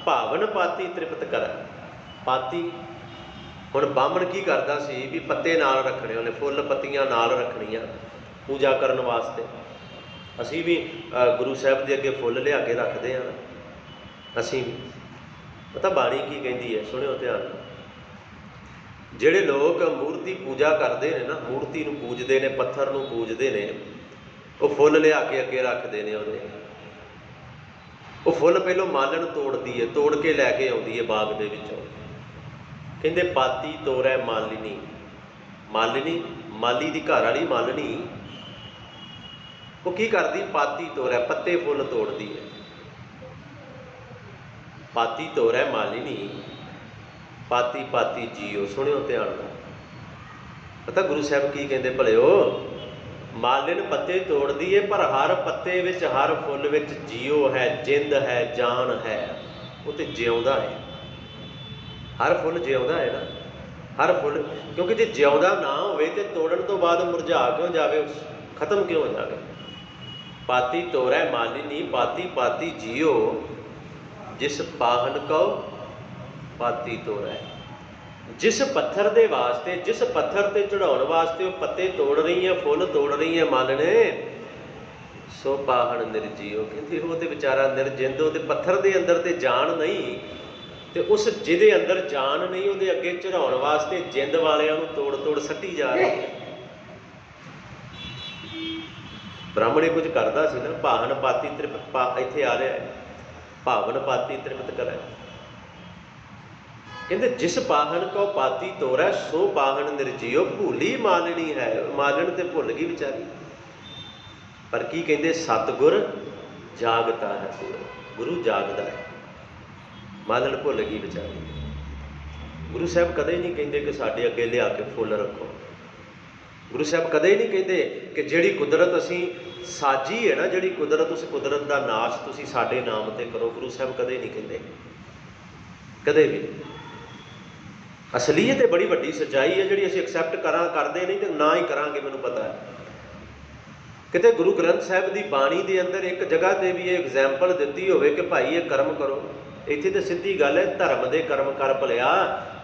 ਭਾਵਨ ਪਾਤੀ ਤ੍ਰਿਪਤ ਕਰੈ। ਪਾਤੀ ਹੁਣ ਬਾਹਮਣ ਕੀ ਕਰਦਾ ਸੀ ਵੀ ਪੱਤੇ ਨਾਲ ਰੱਖਣੇ, ਉਹਨੇ ਫੁੱਲ ਪੱਤੀਆਂ ਨਾਲ ਰੱਖਣੀਆਂ ਪੂਜਾ ਕਰਨ ਵਾਸਤੇ। ਅਸੀਂ ਵੀ ਗੁਰੂ ਸਾਹਿਬ ਦੇ ਅੱਗੇ ਫੁੱਲ ਲਿਆ ਕੇ ਰੱਖਦੇ ਹਾਂ, ਅਸੀਂ ਵੀ। ਪਤਾ ਬਾਣੀ ਕੀ ਕਹਿੰਦੀ ਹੈ, ਸੁਣਿਓ ਧਿਆਨ ਨਾਲ। ਜਿਹੜੇ ਲੋਕ ਮੂਰਤੀ ਪੂਜਾ ਕਰਦੇ ਨੇ ਨਾ, ਮੂਰਤੀ ਨੂੰ ਪੂਜਦੇ ਨੇ, ਪੱਥਰ ਨੂੰ ਪੂਜਦੇ ਨੇ, ਉਹ ਫੁੱਲ ਲਿਆ ਕੇ ਅੱਗੇ ਰੱਖਦੇ ਨੇ ਉਹਦੇ। ਉਹ ਫੁੱਲ ਪਹਿਲੋਂ ਮਾਲਣ ਤੋੜਦੀ ਹੈ, ਤੋੜ ਕੇ ਲੈ ਕੇ ਆਉਂਦੀ ਹੈ ਬਾਗ ਦੇ ਵਿੱਚੋਂ। ਕਹਿੰਦੇ ਪਾਤੀ ਤੋਰੈ ਮਾਲਿਨੀ। ਮਾਲਿਨੀ ਮਾਲੀ ਦੀ ਘਰ ਵਾਲੀ ਮਾਲਣੀ, ਉਹ ਕੀ ਕਰਦੀ? ਪਾਤੀ ਤੋਰੈ, ਪੱਤੇ ਫੁੱਲ ਤੋੜਦੀ ਹੈ। ਪਾਤੀ ਤੋਰੈ ਮਾਲਿਨੀ ਪਾਤੀ ਪਾਤੀ ਜੀਓ। ਸੁਣਿਓ ਧਿਆਨ ਨਾਲ। ਪਤਾ ਗੁਰੂ ਸਾਹਿਬ ਕੀ ਕਹਿੰਦੇ ਭਲਿਓ? ਮਾਲਿਨ ਪੱਤੇ ਤੋੜਦੀ ਏ, ਪਰ ਹਰ ਪੱਤੇ ਵਿੱਚ, ਹਰ ਫੁੱਲ ਵਿੱਚ ਜੀਓ ਹੈ, ਜਿੰਦ ਹੈ, ਜਾਨ ਹੈ। ਉਹ ਤੇ ਜਿਉਂਦਾ ਹੈ। ਹਰ ਫੁੱਲ ਜਿਉਂਦਾ ਹੈ ਨਾ, ਹਰ ਫੁੱਲ। ਕਿਉਂਕਿ ਜੇ ਜਿਉਂਦਾ ਨਾ ਹੋਵੇ ਤੇ ਤੋੜਨ ਤੋਂ ਬਾਅਦ ਮੁਰਝਾ ਕਿਉਂ ਜਾਵੇ, ਖਤਮ ਕਿਉਂ ਹੋ ਜਾਵੇ? ਪਾਤੀ ਤੋਰੈ ਮਾਲਿਨੀ ਪਾਤੀ ਪਾਤੀ ਜੀਓ, ਜਿਸ ਪਾਹਨ ਕਉ ਪਾਤੀ ਤੋਰੈ। ਜਿਸ ਪੱਥਰ ਦੇ ਵਾਸਤੇ, ਜਿਸ ਪੱਥਰ ਤੇ ਚੜਾਉਣ ਵਾਸਤੇ ਉਹ ਪੱਤੇ ਤੋੜ ਰਹੀ ਹੈ, ਫੁੱਲ ਤੋੜ ਰਹੀ ਹੈ ਮਾਲਣੇ, ਸੋ ਪਾਹਣ ਨਿਰਜੀਓ। ਕਹਿੰਦੀ ਉਹ ਤੇ ਵਿਚਾਰਾ ਨਿਰਜਿੰਦ, ਉਹਦੇ ਪੱਥਰ ਦੇ ਅੰਦਰ ਤੇ ਜਾਨ ਨਹੀਂ, ਤੇ ਉਸ ਜਿਹਦੇ ਅੰਦਰ ਜਾਨ ਨਹੀਂ ਉਹਦੇ ਅੱਗੇ ਚੜਾਉਣ ਵਾਸਤੇ ਜਿੰਦ ਵਾਲਿਆਂ ਨੂੰ ਤੋੜ ਤੋੜ ਸੱਟੀ ਜਾ ਰਹੀ ਹੈ। ਬ੍ਰਾਹਮਣੇ ਕੁਝ ਕਰਦਾ ਸੀ ਨਾ, ਭਾਵਨ ਪਾਤੀ ਤ੍ਰਿਪਤ, ਇੱਥੇ ਆ ਰਿਹਾ ਹੈ ਭਾਵਨ ਪਾਤੀ ਤ੍ਰਿਪਤ ਕਰੈ। ਕਹਿੰਦੇ ਜਿਸ ਪਾਹਨ ਕੋ ਪਾਤੀ ਤੋਰੈ, ਸੋ ਪਾਹਨ ਨਿਰਜੀਓ। ਭੂਲੀ ਮਾਲਣੀ ਹੈ, ਮਾਲਣ ਤੇ ਭੁੱਲ ਗਈ ਵਿਚਾਰੀ। ਪਰ ਕੀ ਕਹਿੰਦੇ? ਸਤਿਗੁਰ ਜਾਗਤਾ ਹੈ। ਗੁਰੂ ਜਾਗਦਾ ਹੈ, ਮਾਲਣ ਭੁੱਲ ਗਈ ਵਿਚਾਰੀ। ਗੁਰੂ ਸਾਹਿਬ ਕਦੇ ਨਹੀਂ ਕਹਿੰਦੇ ਕਿ ਸਾਡੇ ਅੱਗੇ ਲਿਆ ਕੇ ਫੁੱਲ ਰੱਖੋ। ਗੁਰੂ ਸਾਹਿਬ ਕਦੇ ਨਹੀਂ ਕਹਿੰਦੇ ਕਿ ਜਿਹੜੀ ਕੁਦਰਤ ਅਸੀਂ ਸਾਜੀ ਹੈ ਨਾ, ਜਿਹੜੀ ਕੁਦਰਤ, ਉਸ ਕੁਦਰਤ ਦਾ ਨਾਸ਼ ਤੁਸੀਂ ਸਾਡੇ ਨਾਮ ਤੇ ਕਰੋ। ਗੁਰੂ ਸਾਹਿਬ ਕਦੇ ਨਹੀਂ ਕਹਿੰਦੇ, ਕਦੇ ਵੀ। ਅਸਲੀਅਤ ਇਹ ਬੜੀ ਵੱਡੀ ਸੱਚਾਈ ਹੈ ਜਿਹੜੀ ਅਸੀਂ ਐਕਸੈਪਟ ਕਰਦੇ ਨਹੀਂ ਤੇ ਨਾ ਹੀ ਕਰਾਂਗੇ। ਮੈਨੂੰ ਪਤਾ ਹੈ ਕਿਤੇ ਗੁਰੂ ਗ੍ਰੰਥ ਸਾਹਿਬ ਦੀ ਬਾਣੀ ਦੇ ਅੰਦਰ ਇੱਕ ਜਗ੍ਹਾ ਤੇ ਵੀ ਇਹ ਐਗਜ਼ਾਮਪਲ ਦਿੱਤੀ ਹੋਵੇ ਕਿ ਭਾਈ ਇਹ ਕਰਮ ਕਰੋ। ਇੱਥੇ ਤਾਂ ਸਿੱਧੀ ਗੱਲ ਹੈ, ਧਰਮ ਦੇ ਕਰਮ ਕਰ ਭਲਿਆ,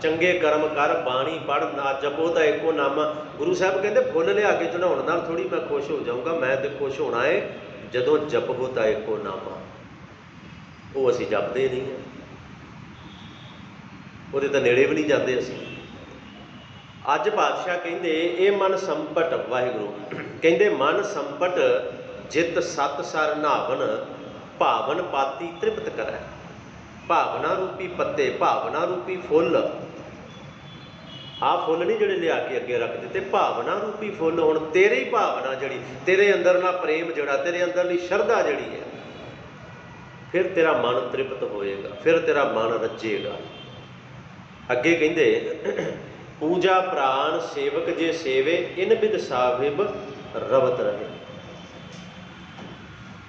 ਚੰਗੇ ਕਰਮ ਕਰ, ਬਾਣੀ ਪੜ੍ਹ, ਨਾ ਜਪੋ ਤਾਂ ਇੱਕੋ ਨਾਮਾ। ਗੁਰੂ ਸਾਹਿਬ ਕਹਿੰਦੇ ਫੁੱਲ ਲਿਆ ਕੇ ਚੜਾਉਣ ਨਾਲ ਥੋੜ੍ਹੀ ਮੈਂ ਖੁਸ਼ ਹੋ ਜਾਊਂਗਾ, ਮੈਂ ਤੇ ਖੁਸ਼ ਹੋਣਾ ਹੈ ਜਦੋਂ ਜਪੋ ਤਾਂ ਇੱਕੋ ਨਾਮਾ। ਉਹ ਅਸੀਂ ਜਪਦੇ ਨਹੀਂ ਹਾਂ, ਉਹਦੇ ਤਾਂ ਨੇੜੇ ਵੀ ਨਹੀਂ ਜਾਂਦੇ ਅਸੀਂ। ਅੱਜ ਪਾਤਸ਼ਾਹ ਕਹਿੰਦੇ ਇਹ ਮਨ ਸੰਪਟ, ਵਾਹਿਗੁਰੂ ਕਹਿੰਦੇ ਮਨ ਸੰਪਟ ਜਿਤ ਸਤ ਸਰ ਨਹਾਵਨ ਭਾਵਨ ਪਾਤੀ ਤ੍ਰਿਪਤ ਕਰੈ। ਭਾਵਨਾ ਰੂਪੀ ਪੱਤੇ, ਭਾਵਨਾ ਰੂਪੀ ਫੁੱਲ, ਆਹ ਫੁੱਲ ਨਹੀਂ ਜਿਹੜੇ ਲਿਆ ਕੇ ਅੱਗੇ ਰੱਖ ਦਿੱਤੇ, ਭਾਵਨਾ ਰੂਪੀ ਫੁੱਲ। ਹੁਣ ਤੇਰੀ ਭਾਵਨਾ ਜਿਹੜੀ, ਤੇਰੇ ਅੰਦਰਲਾ ਪ੍ਰੇਮ ਜਿਹੜਾ, ਤੇਰੇ ਅੰਦਰਲੀ ਸ਼ਰਧਾ ਜਿਹੜੀ ਹੈ, ਫਿਰ ਤੇਰਾ ਮਨ ਤ੍ਰਿਪਤ ਹੋਏਗਾ, ਫਿਰ ਤੇਰਾ ਮਨ ਰੱਜੇਗਾ। ਅੱਗੇ ਕਹਿੰਦੇ ਪੂਜਾ ਪ੍ਰਾਨ ਸੇਵਕ ਜੇ ਸੇਵੇ, ਇਨ ਬਿਦ ਸਾਹਿਬ ਰਵਤ ਰਹੇ।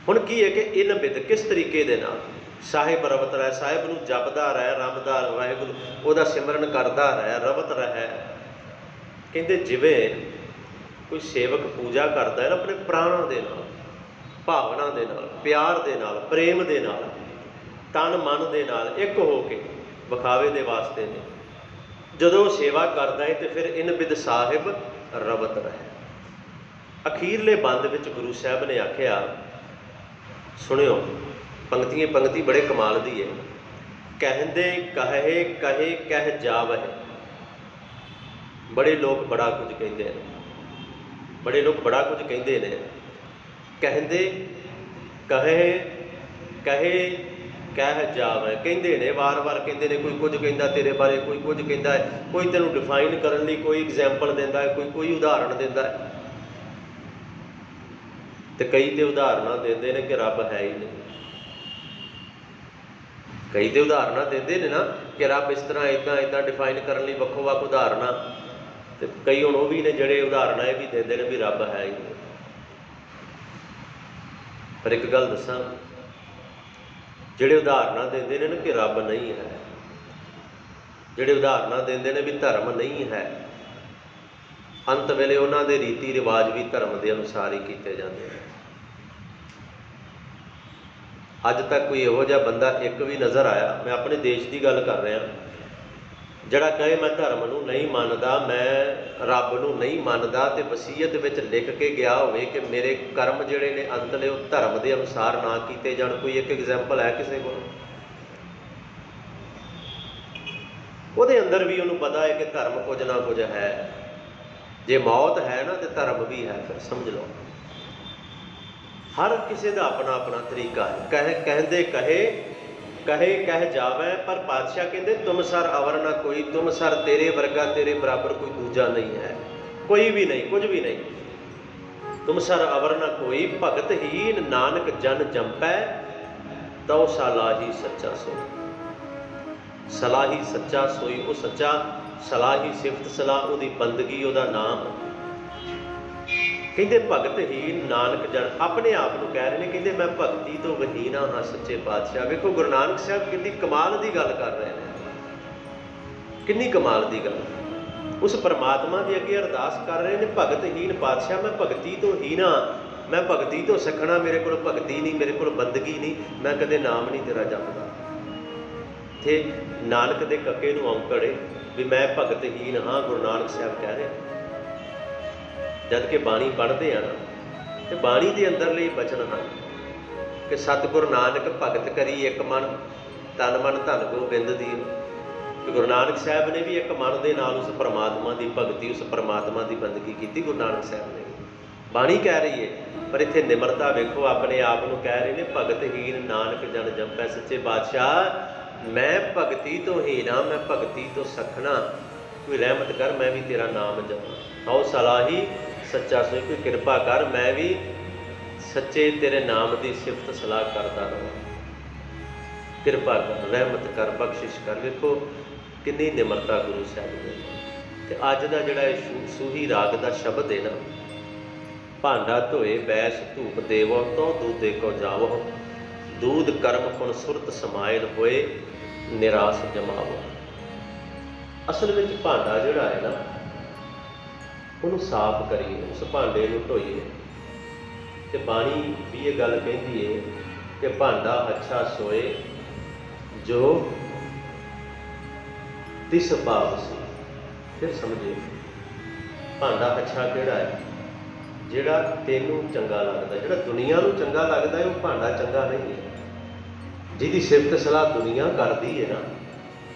ਹੁਣ ਕੀ ਹੈ ਕਿ ਇਨ ਬਿਦ, ਕਿਸ ਤਰੀਕੇ ਦੇ ਨਾਲ? ਸਾਹਿਬ ਰਵਤ ਰਹਿ, ਸਾਹਿਬ ਨੂੰ ਜਪਦਾ ਰਹਿ, ਰਮਦਾ ਵਾਹਿਗੁਰੂ, ਉਹਦਾ ਸਿਮਰਨ ਕਰਦਾ ਰਹਿ, ਰਵਤ ਰਹਿ। ਕਹਿੰਦੇ ਜਿਵੇਂ ਕੋਈ ਸੇਵਕ ਪੂਜਾ ਕਰਦਾ ਹੈ ਨਾ, ਆਪਣੇ ਪ੍ਰਾਣਾਂ ਦੇ ਨਾਲ, ਭਾਵਨਾ ਦੇ ਨਾਲ, ਪਿਆਰ ਦੇ ਨਾਲ, ਪ੍ਰੇਮ ਦੇ ਨਾਲ, ਤਨ ਮਨ ਦੇ ਨਾਲ ਇੱਕ ਹੋ ਕੇ, ਵਿਖਾਵੇ ਦੇ ਵਾਸਤੇ ਨੇ। ਜਦੋਂ ਸੇਵਾ ਕਰਦਾ ਹੈ ਤੇ ਫਿਰ ਇਨ ਬਿਦ ਸਾਹਿਬ ਰਵਤ ਰਹਿ। ਅਖੀਰਲੇ ਬੰਦ ਵਿੱਚ ਗੁਰੂ ਸਾਹਿਬ ਨੇ ਆਖਿਆ, ਸੁਣਿਓ ਪੰਕਤੀਆਂ, ਪੰਕਤੀ ਬੜੇ ਕਮਾਲ ਦੀ ਹੈ। ਕਹਿੰਦੇ ਕਹੇ ਕਹੇ ਕਹਿ ਜਾਵਹਿ। ਬੜੇ ਲੋਕ ਬੜਾ ਕੁਝ ਕਹਿੰਦੇ ਨੇ, ਬੜੇ ਲੋਕ ਬੜਾ ਕੁਝ ਕਹਿੰਦੇ ਨੇ। ਕਹਿੰਦੇ ਕਹੇ ਕਹੇ ਕਹਿ ਜਾਵਹਿ, ਕਹਿੰਦੇ ਨੇ, ਵਾਰ-ਵਾਰ ਕਹਿੰਦੇ ਨੇ। ਕੋਈ ਕੁਝ ਕਹਿੰਦਾ ਤੇਰੇ ਬਾਰੇ, ਕੋਈ ਕੁਝ ਕਹਿੰਦਾ ਹੈ, ਕੋਈ ਤੈਨੂੰ ਡਿਫਾਈਨ ਕਰਨ ਲਈ ਕੋਈ ਐਗਜ਼ਾਮਪਲ ਦਿੰਦਾ ਹੈ, ਕੋਈ ਉਦਾਹਰਣ ਦਿੰਦਾ ਹੈ। ਤੇ ਕਈ ਤੇ ਉਦਾਹਰਨਾਂ ਦਿੰਦੇ ਨੇ ਕਿ ਰੱਬ ਹੈ ਹੀ ਨਹੀਂ। ਕਈ ਤੇ ਉਦਾਹਰਨਾਂ ਦਿੰਦੇ ਨੇ ਨਾ ਕਿ ਰੱਬ ਇਸ ਤਰ੍ਹਾਂ ਇੱਦਾਂ ਇੱਦਾਂ ਡਿਫਾਈਨ ਕਰਨ ਲਈ ਵੱਖੋ ਵੱਖ ਉਦਾਹਰਨਾਂ। ਤੇ ਕਈ ਹੁਣ ਉਹ ਵੀ ਨੇ ਜਿਹੜੇ ਉਦਾਹਰਨਾਂ ਇਹ ਵੀ ਦਿੰਦੇ ਨੇ ਵੀ ਰੱਬ ਹੈ ਹੀ ਨਹੀਂ। ਪਰ ਇੱਕ ਗੱਲ ਦੱਸਾਂ, ਜਿਹੜੇ ਉਦਾਹਰਨਾਂ ਦਿੰਦੇ ਨੇ ਨਾ ਕਿ ਰੱਬ ਨਹੀਂ ਹੈ, ਜਿਹੜੇ ਉਦਾਹਰਨਾਂ ਦਿੰਦੇ ਨੇ ਵੀ ਧਰਮ ਨਹੀਂ ਹੈ, ਅੰਤ ਵੇਲੇ ਉਹਨਾਂ ਦੇ ਰੀਤੀ ਰਿਵਾਜ ਵੀ ਧਰਮ ਦੇ ਅਨੁਸਾਰ ਹੀ ਕੀਤੇ ਜਾਂਦੇ ਨੇ। ਅੱਜ ਤੱਕ ਕੋਈ ਇਹੋ ਜਿਹਾ ਬੰਦਾ ਇੱਕ ਵੀ ਨਜ਼ਰ ਆਇਆ, ਮੈਂ ਆਪਣੇ ਦੇਸ਼ ਦੀ ਗੱਲ ਕਰ ਰਿਹਾ, ਜਿਹੜਾ ਕਹੇ ਮੈਂ ਧਰਮ ਨੂੰ ਨਹੀਂ ਮੰਨਦਾ, ਮੈਂ ਰੱਬ ਨੂੰ ਨਹੀਂ ਮੰਨਦਾ, ਤੇ ਵਸੀਅਤ ਵਿੱਚ ਲਿਖ ਕੇ ਗਿਆ ਹੋਵੇ ਕਿ ਮੇਰੇ ਕਰਮ ਜਿਹੜੇ ਨੇ ਅੰਤਲੇ ਉਹ ਧਰਮ ਦੇ ਅਨੁਸਾਰ ਨਾ ਕੀਤੇ ਜਾਣ। ਕੋਈ ਇੱਕ ਐਗਜ਼ਾਮਪਲ ਹੈ ਕਿਸੇ ਕੋਲ? ਉਹਦੇ ਅੰਦਰ ਵੀ ਉਹਨੂੰ ਪਤਾ ਹੈ ਕਿ ਧਰਮ ਕੁਝ ਨਾ ਕੁਝ ਹੈ। ਜੇ ਮੌਤ ਹੈ ਨਾ ਤੇ ਧਰਮ ਵੀ ਹੈ। ਫਿਰ ਸਮਝ ਲਓ ਹਰ ਕਿਸੇ ਦਾ ਆਪਣਾ ਆਪਣਾ ਤਰੀਕਾ ਹੈ। ਕਹਿੰਦੇ ਕਹੇ ਜਾਵੇ, ਪਰ ਪਾਤਸ਼ਾਹ ਕਹਿੰਦੇ ਤੁਮ ਸਰ ਅਵਰ ਨਾ ਕੋਈ, ਤੁਮ ਸਰ ਤੇਰੇ ਵਰਗਾ ਤੇਰੇ ਬਰਾਬਰ ਕੋਈ ਦੂਜਾ ਨਹੀਂ ਹੈ, ਕੋਈ ਵੀ ਨਹੀਂ, ਕੁਝ ਵੀ ਨਹੀਂ। ਤੁਮ ਸਰ ਅਵਰ ਨਾ ਕੋਈ, ਭਗਤ ਹੀਨ ਨਾਨਕ ਜਨ ਜੰਪੈ, ਤਉ ਸਲਾਹੀ ਸੱਚਾ ਸੋਈ। ਸਲਾਹੀ ਸੱਚਾ ਸੋਈ, ਉਹ ਸੱਚਾ ਸਲਾਹੀ ਸਿਫਤ ਸਲਾਹ, ਉਹਦੀ ਬੰਦਗੀ, ਉਹਦਾ ਨਾਮ। ਕਹਿੰਦੇ ਭਗਤ ਹੀਨ ਨਾਨਕ ਜਨ, ਆਪਣੇ ਆਪ ਨੂੰ ਕਹਿ ਰਹੇ ਨੇ, ਕਹਿੰਦੇ ਮੈਂ ਭਗਤੀ ਤੋਂ ਵਹੀਨਾ ਹਾਂ ਸੱਚੇ ਪਾਤਸ਼ਾਹ। ਵੇਖੋ ਗੁਰੂ ਨਾਨਕ ਸਾਹਿਬ ਕਿੰਨੀ ਕਮਾਲ ਦੀ ਗੱਲ ਕਰ ਰਹੇ ਨੇ, ਕਿੰਨੀ ਕਮਾਲ ਦੀ ਗੱਲ। ਉਸ ਪਰਮਾਤਮਾ ਦੇ ਅੱਗੇ ਅਰਦਾਸ ਕਰ ਰਹੇ ਨੇ, ਭਗਤ ਹੀਨ ਪਾਤਸ਼ਾਹ ਮੈਂ ਭਗਤੀ ਤੋਂ ਹੀਨਾ, ਮੈਂ ਭਗਤੀ ਤੋਂ ਸਿੱਖਣਾ, ਮੇਰੇ ਕੋਲ ਭਗਤੀ ਨਹੀਂ, ਮੇਰੇ ਕੋਲ ਬੰਦਗੀ ਨਹੀਂ, ਮੈਂ ਕਦੇ ਨਾਮ ਨਹੀਂ ਤੇਰਾ ਜਪਦਾ। ਤੇ ਨਾਨਕ ਦੇ ਕੱਕੇ ਨੂੰ ਔਂਕੜੇ ਵੀ ਮੈਂ ਭਗਤ ਹੀਨ ਹਾਂ, ਗੁਰੂ ਨਾਨਕ ਸਾਹਿਬ ਕਹਿ ਰਹੇ। ਜਦ ਕਿ ਬਾਣੀ ਪੜ੍ਹਦੇ ਆ ਨਾ, ਤੇ ਬਾਣੀ ਦੇ ਅੰਦਰਲੇ ਬਚਨ ਹਨ ਕਿ ਸਤਿਗੁਰੂ ਨਾਨਕ ਭਗਤ ਕਰੀ ਇੱਕ ਮਨ, ਤਨ ਮਨ ਧਨ ਗੋਬਿੰਦ ਦੀ। ਕਿ ਗੁਰੂ ਨਾਨਕ ਸਾਹਿਬ ਨੇ ਵੀ ਇੱਕ ਮਨ ਦੇ ਨਾਲ ਉਸ ਪਰਮਾਤਮਾ ਦੀ ਭਗਤੀ, ਉਸ ਪਰਮਾਤਮਾ ਦੀ ਬੰਦਗੀ ਕੀਤੀ। ਗੁਰੂ ਨਾਨਕ ਸਾਹਿਬ ਨੇ ਬਾਣੀ ਕਹਿ ਰਹੀ ਹੈ, ਪਰ ਇੱਥੇ ਨਿਮਰਤਾ ਵੇਖੋ, ਆਪਣੇ ਆਪ ਨੂੰ ਕਹਿ ਰਹੇ ਨੇ ਭਗਤ ਹੀਨ ਨਾਨਕ ਜਨ ਜੰਪੈ। ਸੱਚੇ ਬਾਦਸ਼ਾਹ ਮੈਂ ਭਗਤੀ ਤੋਂ ਹੀਨ ਹਾਂ, ਮੈਂ ਭਗਤੀ ਤੋਂ ਸਖਣਾ, ਕੋਈ ਰਹਿਮਤ ਕਰ, ਮੈਂ ਵੀ ਤੇਰਾ ਨਾਮ ਜਪਾਂ। ਹਉ ਸਲਾਹੀ ਸੱਚਾ ਸੋਈ, ਕੋਈ ਕਿਰਪਾ ਕਰ, ਮੈਂ ਵੀ ਸੱਚੇ ਤੇਰੇ ਨਾਮ ਦੀ ਸਿਫਤ ਸਲਾਹ ਕਰਦਾ ਰਹਾਂ। ਕਿਰਪਾ ਕਰ, ਰਹਿਮਤ ਕਰ, ਬਖਸ਼ਿਸ਼ ਕਰ। ਵੇਖੋ ਕਿੰਨੀ ਨਿਮਰਤਾ ਗੁਰੂ ਸਾਹਿਬ ਨੇ। ਤੇ ਅੱਜ ਦਾ ਜਿਹੜਾ ਇਹ ਸੂਹੀ ਰਾਗ ਦਾ ਸ਼ਬਦ ਹੈ ਨਾ, ਭਾਂਡਾ ਧੋਏ ਬੈਸ ਧੂਪ ਦੇਵੋ, ਤੋ ਦੂਦੇ ਕੋ ਜਾਵੋ, ਦੂਧ ਕਰਮ ਪੁਨ ਸੁਰਤ ਸਮਾਇਲ ਹੋਏ, ਨਿਰਾਸ ਜਮਾਵੋ। ਅਸਲ ਵਿੱਚ ਭਾਂਡਾ ਜਿਹੜਾ ਹੈ ਨਾ, ਉਹਨੂੰ ਸਾਫ਼ ਕਰੀਏ, ਉਸ ਭਾਂਡੇ ਨੂੰ ਧੋਈਏ। ਤੇ ਬਾਣੀ ਵੀ ਇਹ ਗੱਲ ਕਹਿੰਦੀ ਹੈ ਕਿ ਭਾਂਡਾ ਅੱਛਾ ਸੋਏ ਜੋ ਤਿਸ ਭਾਵ ਸੀ। ਫਿਰ ਸਮਝੇ ਭਾਂਡਾ ਅੱਛਾ ਕਿਹੜਾ ਹੈ? ਜਿਹੜਾ ਤੈਨੂੰ ਚੰਗਾ ਲੱਗਦਾ, ਜਿਹੜਾ ਦੁਨੀਆ ਨੂੰ ਚੰਗਾ ਲੱਗਦਾ ਹੈ, ਉਹ ਭਾਂਡਾ ਚੰਗਾ ਨਹੀਂ ਹੈ। ਜਿਹਦੀ ਸਿਫਤ ਸਲਾਹ ਦੁਨੀਆ ਕਰਦੀ ਹੈ ਨਾ,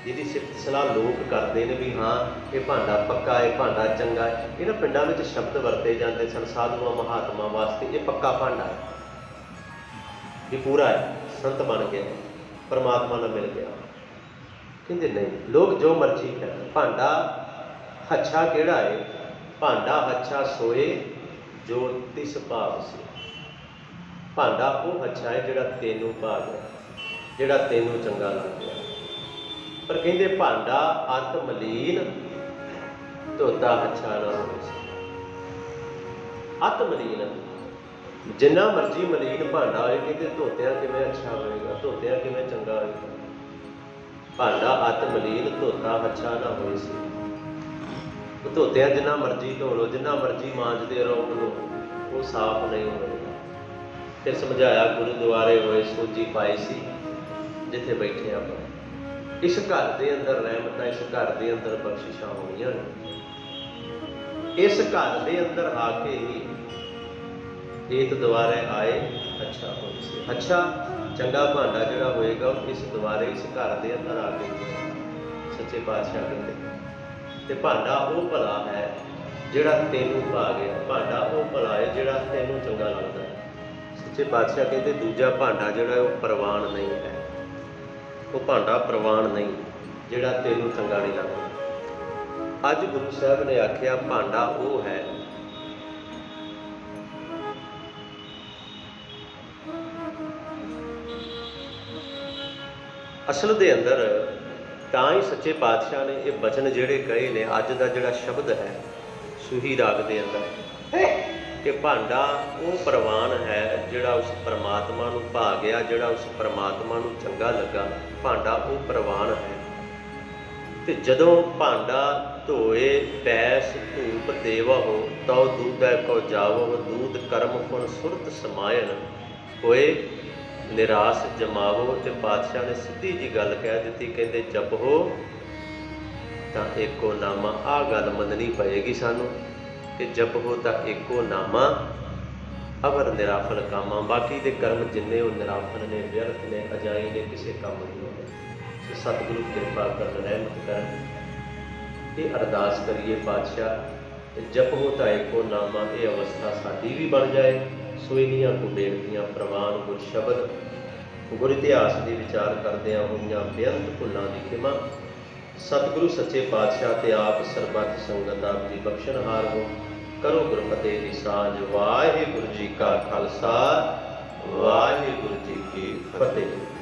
ਜਿਹਦੀ ਸਿਫਤ ਸਲਾਹ ਲੋਕ ਕਰਦੇ ਨੇ ਵੀ ਹਾਂ ਇਹ ਭਾਂਡਾ ਪੱਕਾ ਹੈ, ਭਾਂਡਾ ਚੰਗਾ ਹੈ। ਇਹਨਾਂ ਪਿੰਡਾਂ ਵਿੱਚ ਸ਼ਬਦ ਵਰਤੇ ਜਾਂਦੇ ਸਨ ਸਾਧੂਆਂ ਮਹਾਤਮਾ ਵਾਸਤੇ, ਇਹ ਪੱਕਾ ਭਾਂਡਾ ਹੈ, ਇਹ ਪੂਰਾ ਹੈ, ਸੰਤ ਬਣ ਗਿਆ, ਪਰਮਾਤਮਾ ਨਾਲ ਮਿਲ ਗਿਆ। ਕਹਿੰਦੇ ਨਹੀਂ, ਲੋਕ ਜੋ ਮਰਜ਼ੀ ਕਹਿਣ। ਭਾਂਡਾ ਅੱਛਾ ਕਿਹੜਾ ਹੈ? ਭਾਂਡਾ ਅੱਛਾ ਸੋਏ ਜੋ ਤਿਸ ਭਾਵ ਸੀ। ਭਾਂਡਾ ਉਹ ਅੱਛਾ ਹੈ ਜਿਹੜਾ ਤੈਨੂੰ ਭਾਵ ਹੈ, ਜਿਹੜਾ ਤੈਨੂੰ ਚੰਗਾ ਲੱਗ ਗਿਆ। ਪਰ ਕਹਿੰਦੇ ਭਾਂਡਾ ਅਤ ਮਲੀਨ ਧੋਤਾ ਅੱਛਾ ਨਾ ਹੋਵੇ ਸੀ। ਅਤ ਮਲੀਨ, ਜਿੰਨਾ ਮਰਜ਼ੀ ਮਲੀਨ ਭਾਂਡਾ ਹੋਏ, ਕਹਿੰਦੇ ਧੋਤਿਆਂ ਕਿਵੇਂ ਅੱਛਾ ਹੋਏਗਾ, ਧੋਤਿਆਂ ਕਿਵੇਂ ਚੰਗਾ ਹੋਏਗਾ। ਭਾਂਡਾ ਅਤ ਮਲੀਨ ਧੋਤਾ ਅੱਛਾ ਨਾ ਹੋਏ ਸੀ। ਉਹ ਧੋਤਿਆਂ ਜਿੰਨਾ ਮਰਜ਼ੀ ਧੋ ਲਓ, ਜਿੰਨਾ ਮਰਜ਼ੀ ਮਾਂਜਦੇ ਰਹੋ, ਉਹਨੂੰ ਉਹ ਸਾਫ਼ ਨਹੀਂ ਹੋਏਗਾ। ਫਿਰ ਸਮਝਾਇਆ ਗੁਰਦੁਆਰੇ ਹੋਏ ਸੋਝੀ ਪਾਈ ਸੀ ਜਿੱਥੇ ਬੈਠੇ ਆਪਾਂ। ਇਸ ਘਰ ਦੇ ਅੰਦਰ ਰਹਿਮਤਾਂ, ਇਸ ਘਰ ਦੇ ਅੰਦਰ ਬਖਸ਼ਿਸ਼ਾਂ ਹੋਣੀਆਂ ਨੇ। ਇਸ ਘਰ ਦੇ ਅੰਦਰ ਆ ਕੇ ਹੀ ਏਤ ਦੁਆਰੇ ਆਏ ਅੱਛਾ ਹੋਈ ਸੀ। ਅੱਛਾ ਚੰਗਾ ਭਾਂਡਾ ਜਿਹੜਾ ਹੋਏਗਾ ਉਹ ਇਸ ਦੁਆਰੇ, ਇਸ ਘਰ ਦੇ ਅੰਦਰ ਆ ਕੇ ਸੱਚੇ ਪਾਤਸ਼ਾਹ ਕਹਿੰਦੇ। ਤੇ ਭਾਂਡਾ ਉਹ ਭਲਾ ਹੈ ਜਿਹੜਾ ਤੈਨੂੰ ਭਾ ਗਿਆ, ਭਾਂਡਾ ਉਹ ਭਲਾ ਹੈ ਜਿਹੜਾ ਤੈਨੂੰ ਚੰਗਾ ਲੱਗਦਾ ਹੈ। ਸੱਚੇ ਪਾਤਸ਼ਾਹ ਕਹਿੰਦੇ ਦੂਜਾ ਭਾਂਡਾ ਜਿਹੜਾ ਉਹ ਪ੍ਰਵਾਨ ਨਹੀਂ ਹੈ, ਉਹ ਭਾਂਡਾ ਪ੍ਰਵਾਨ ਨਹੀਂ ਜਿਹੜਾ ਤੈਨੂੰ ਚੰਗਾ ਨਹੀਂ ਲੱਗਦਾ। ਅੱਜ ਗੁਰੂ ਸਾਹਿਬ ਨੇ ਆਖਿਆ ਭਾਂਡਾ ਉਹ ਹੈ ਅਸਲ ਦੇ ਅੰਦਰ। ਤਾਂ ਹੀ ਸੱਚੇ ਪਾਤਸ਼ਾਹ ਨੇ ਇਹ ਬਚਨ ਜਿਹੜੇ ਕਹੇ ਨੇ, ਅੱਜ ਦਾ ਜਿਹੜਾ ਸ਼ਬਦ ਹੈ ਸੂਹੀ ਰਾਗ ਦੇ ਅੰਦਰ, ਕਿ ਭਾਂਡਾ ਉਹ ਪ੍ਰਵਾਨ ਹੈ ਜਿਹੜਾ ਉਸ ਪਰਮਾਤਮਾ ਨੂੰ ਭਾ ਗਿਆ, ਜਿਹੜਾ ਉਸ ਪਰਮਾਤਮਾ ਨੂੰ ਚੰਗਾ ਲੱਗਾ। ਭਾਂਡਾ ਉਹ ਪ੍ਰਵਾਨ ਹੈ ਤੇ ਜਦੋਂ ਭਾਂਡਾ ਧੋਏ ਪੈਸ ਧੂਪ ਦੇਵਹੁ, ਤਉ ਦੂਧੈ ਕਉ ਜਾਵਹੁ, ਦੂਧ ਕਰਮ ਫੁਨ ਸੁਰਤ ਸਮਾਇਨ, ਹੋਏ ਨਿਰਾਸ ਜਮਾਵੋ। ਤੇ ਪਾਤਸ਼ਾਹ ਨੇ ਸਿੱਧੀ ਜੀ ਗੱਲ ਕਹਿ ਦਿੱਤੀ, ਕਹਿੰਦੇ ਜਪੋ ਤਾਂ ਏਕੋ ਨਾਮਾ। ਆਹ ਗੱਲ ਮੰਨਣੀ ਪਏਗੀ ਸਾਨੂੰ ਕਿ ਜਪੋ ਤਾਂ ਏਕੋ ਨਾਮਾ, ਅਵਰ ਨਿਰਾਫਲ ਕਾਮਾ। ਬਾਕੀ ਦੇ ਕਰਮ ਜਿੰਨੇ ਉਹ ਨਿਰਾਫਲ ਨੇ, ਵਿਅਰਥ ਨੇ, ਅਜਾਈ ਨੇ, ਕਿਸੇ ਕੰਮ ਨਹੀਂ ਆਉਂਦੇ। ਸਤਿਗੁਰੂ ਕਿਰਪਾ ਕਰਨ, ਰਹਿਮਤ ਕਰਨ। ਇਹ ਅਰਦਾਸ ਕਰੀਏ ਪਾਤਸ਼ਾਹ ਜਪੋ ਤਾਂ ਏਕੋ ਨਾਮਾ, ਇਹ ਅਵਸਥਾ ਸਾਡੀ ਵੀ ਬਣ ਜਾਏ। ਸੋ ਇੰਨੀਆਂ ਕੁ ਬੇਨਤੀਆਂ ਪ੍ਰਵਾਨ, ਗੁਰ ਸ਼ਬਦ, ਗੁਰ ਇਤਿਹਾਸ ਦੇ ਵਿਚਾਰ ਕਰਦਿਆਂ ਹੋਈਆਂ ਬੇਅੰਤ ਭੁੱਲਾਂ ਦੀ ਖਿਮਾ। ਸਤਿਗੁਰੂ ਸੱਚੇ ਪਾਤਸ਼ਾਹ ਤੇ ਆਪ ਸਰਬੱਤ ਸੰਗਤ ਆਪ ਜੀ ਬਖਸ਼ਣਹਾਰ ਹੋ। ਕਰੋ ਗੁਰਮਤਿ ਦੀ ਸਾਂਝ। ਵਾਹਿਗੁਰੂ ਜੀ ਕਾ ਖਾਲਸਾ, ਵਾਹਿਗੁਰੂ ਜੀ ਕੀ ਫਤਿਹ।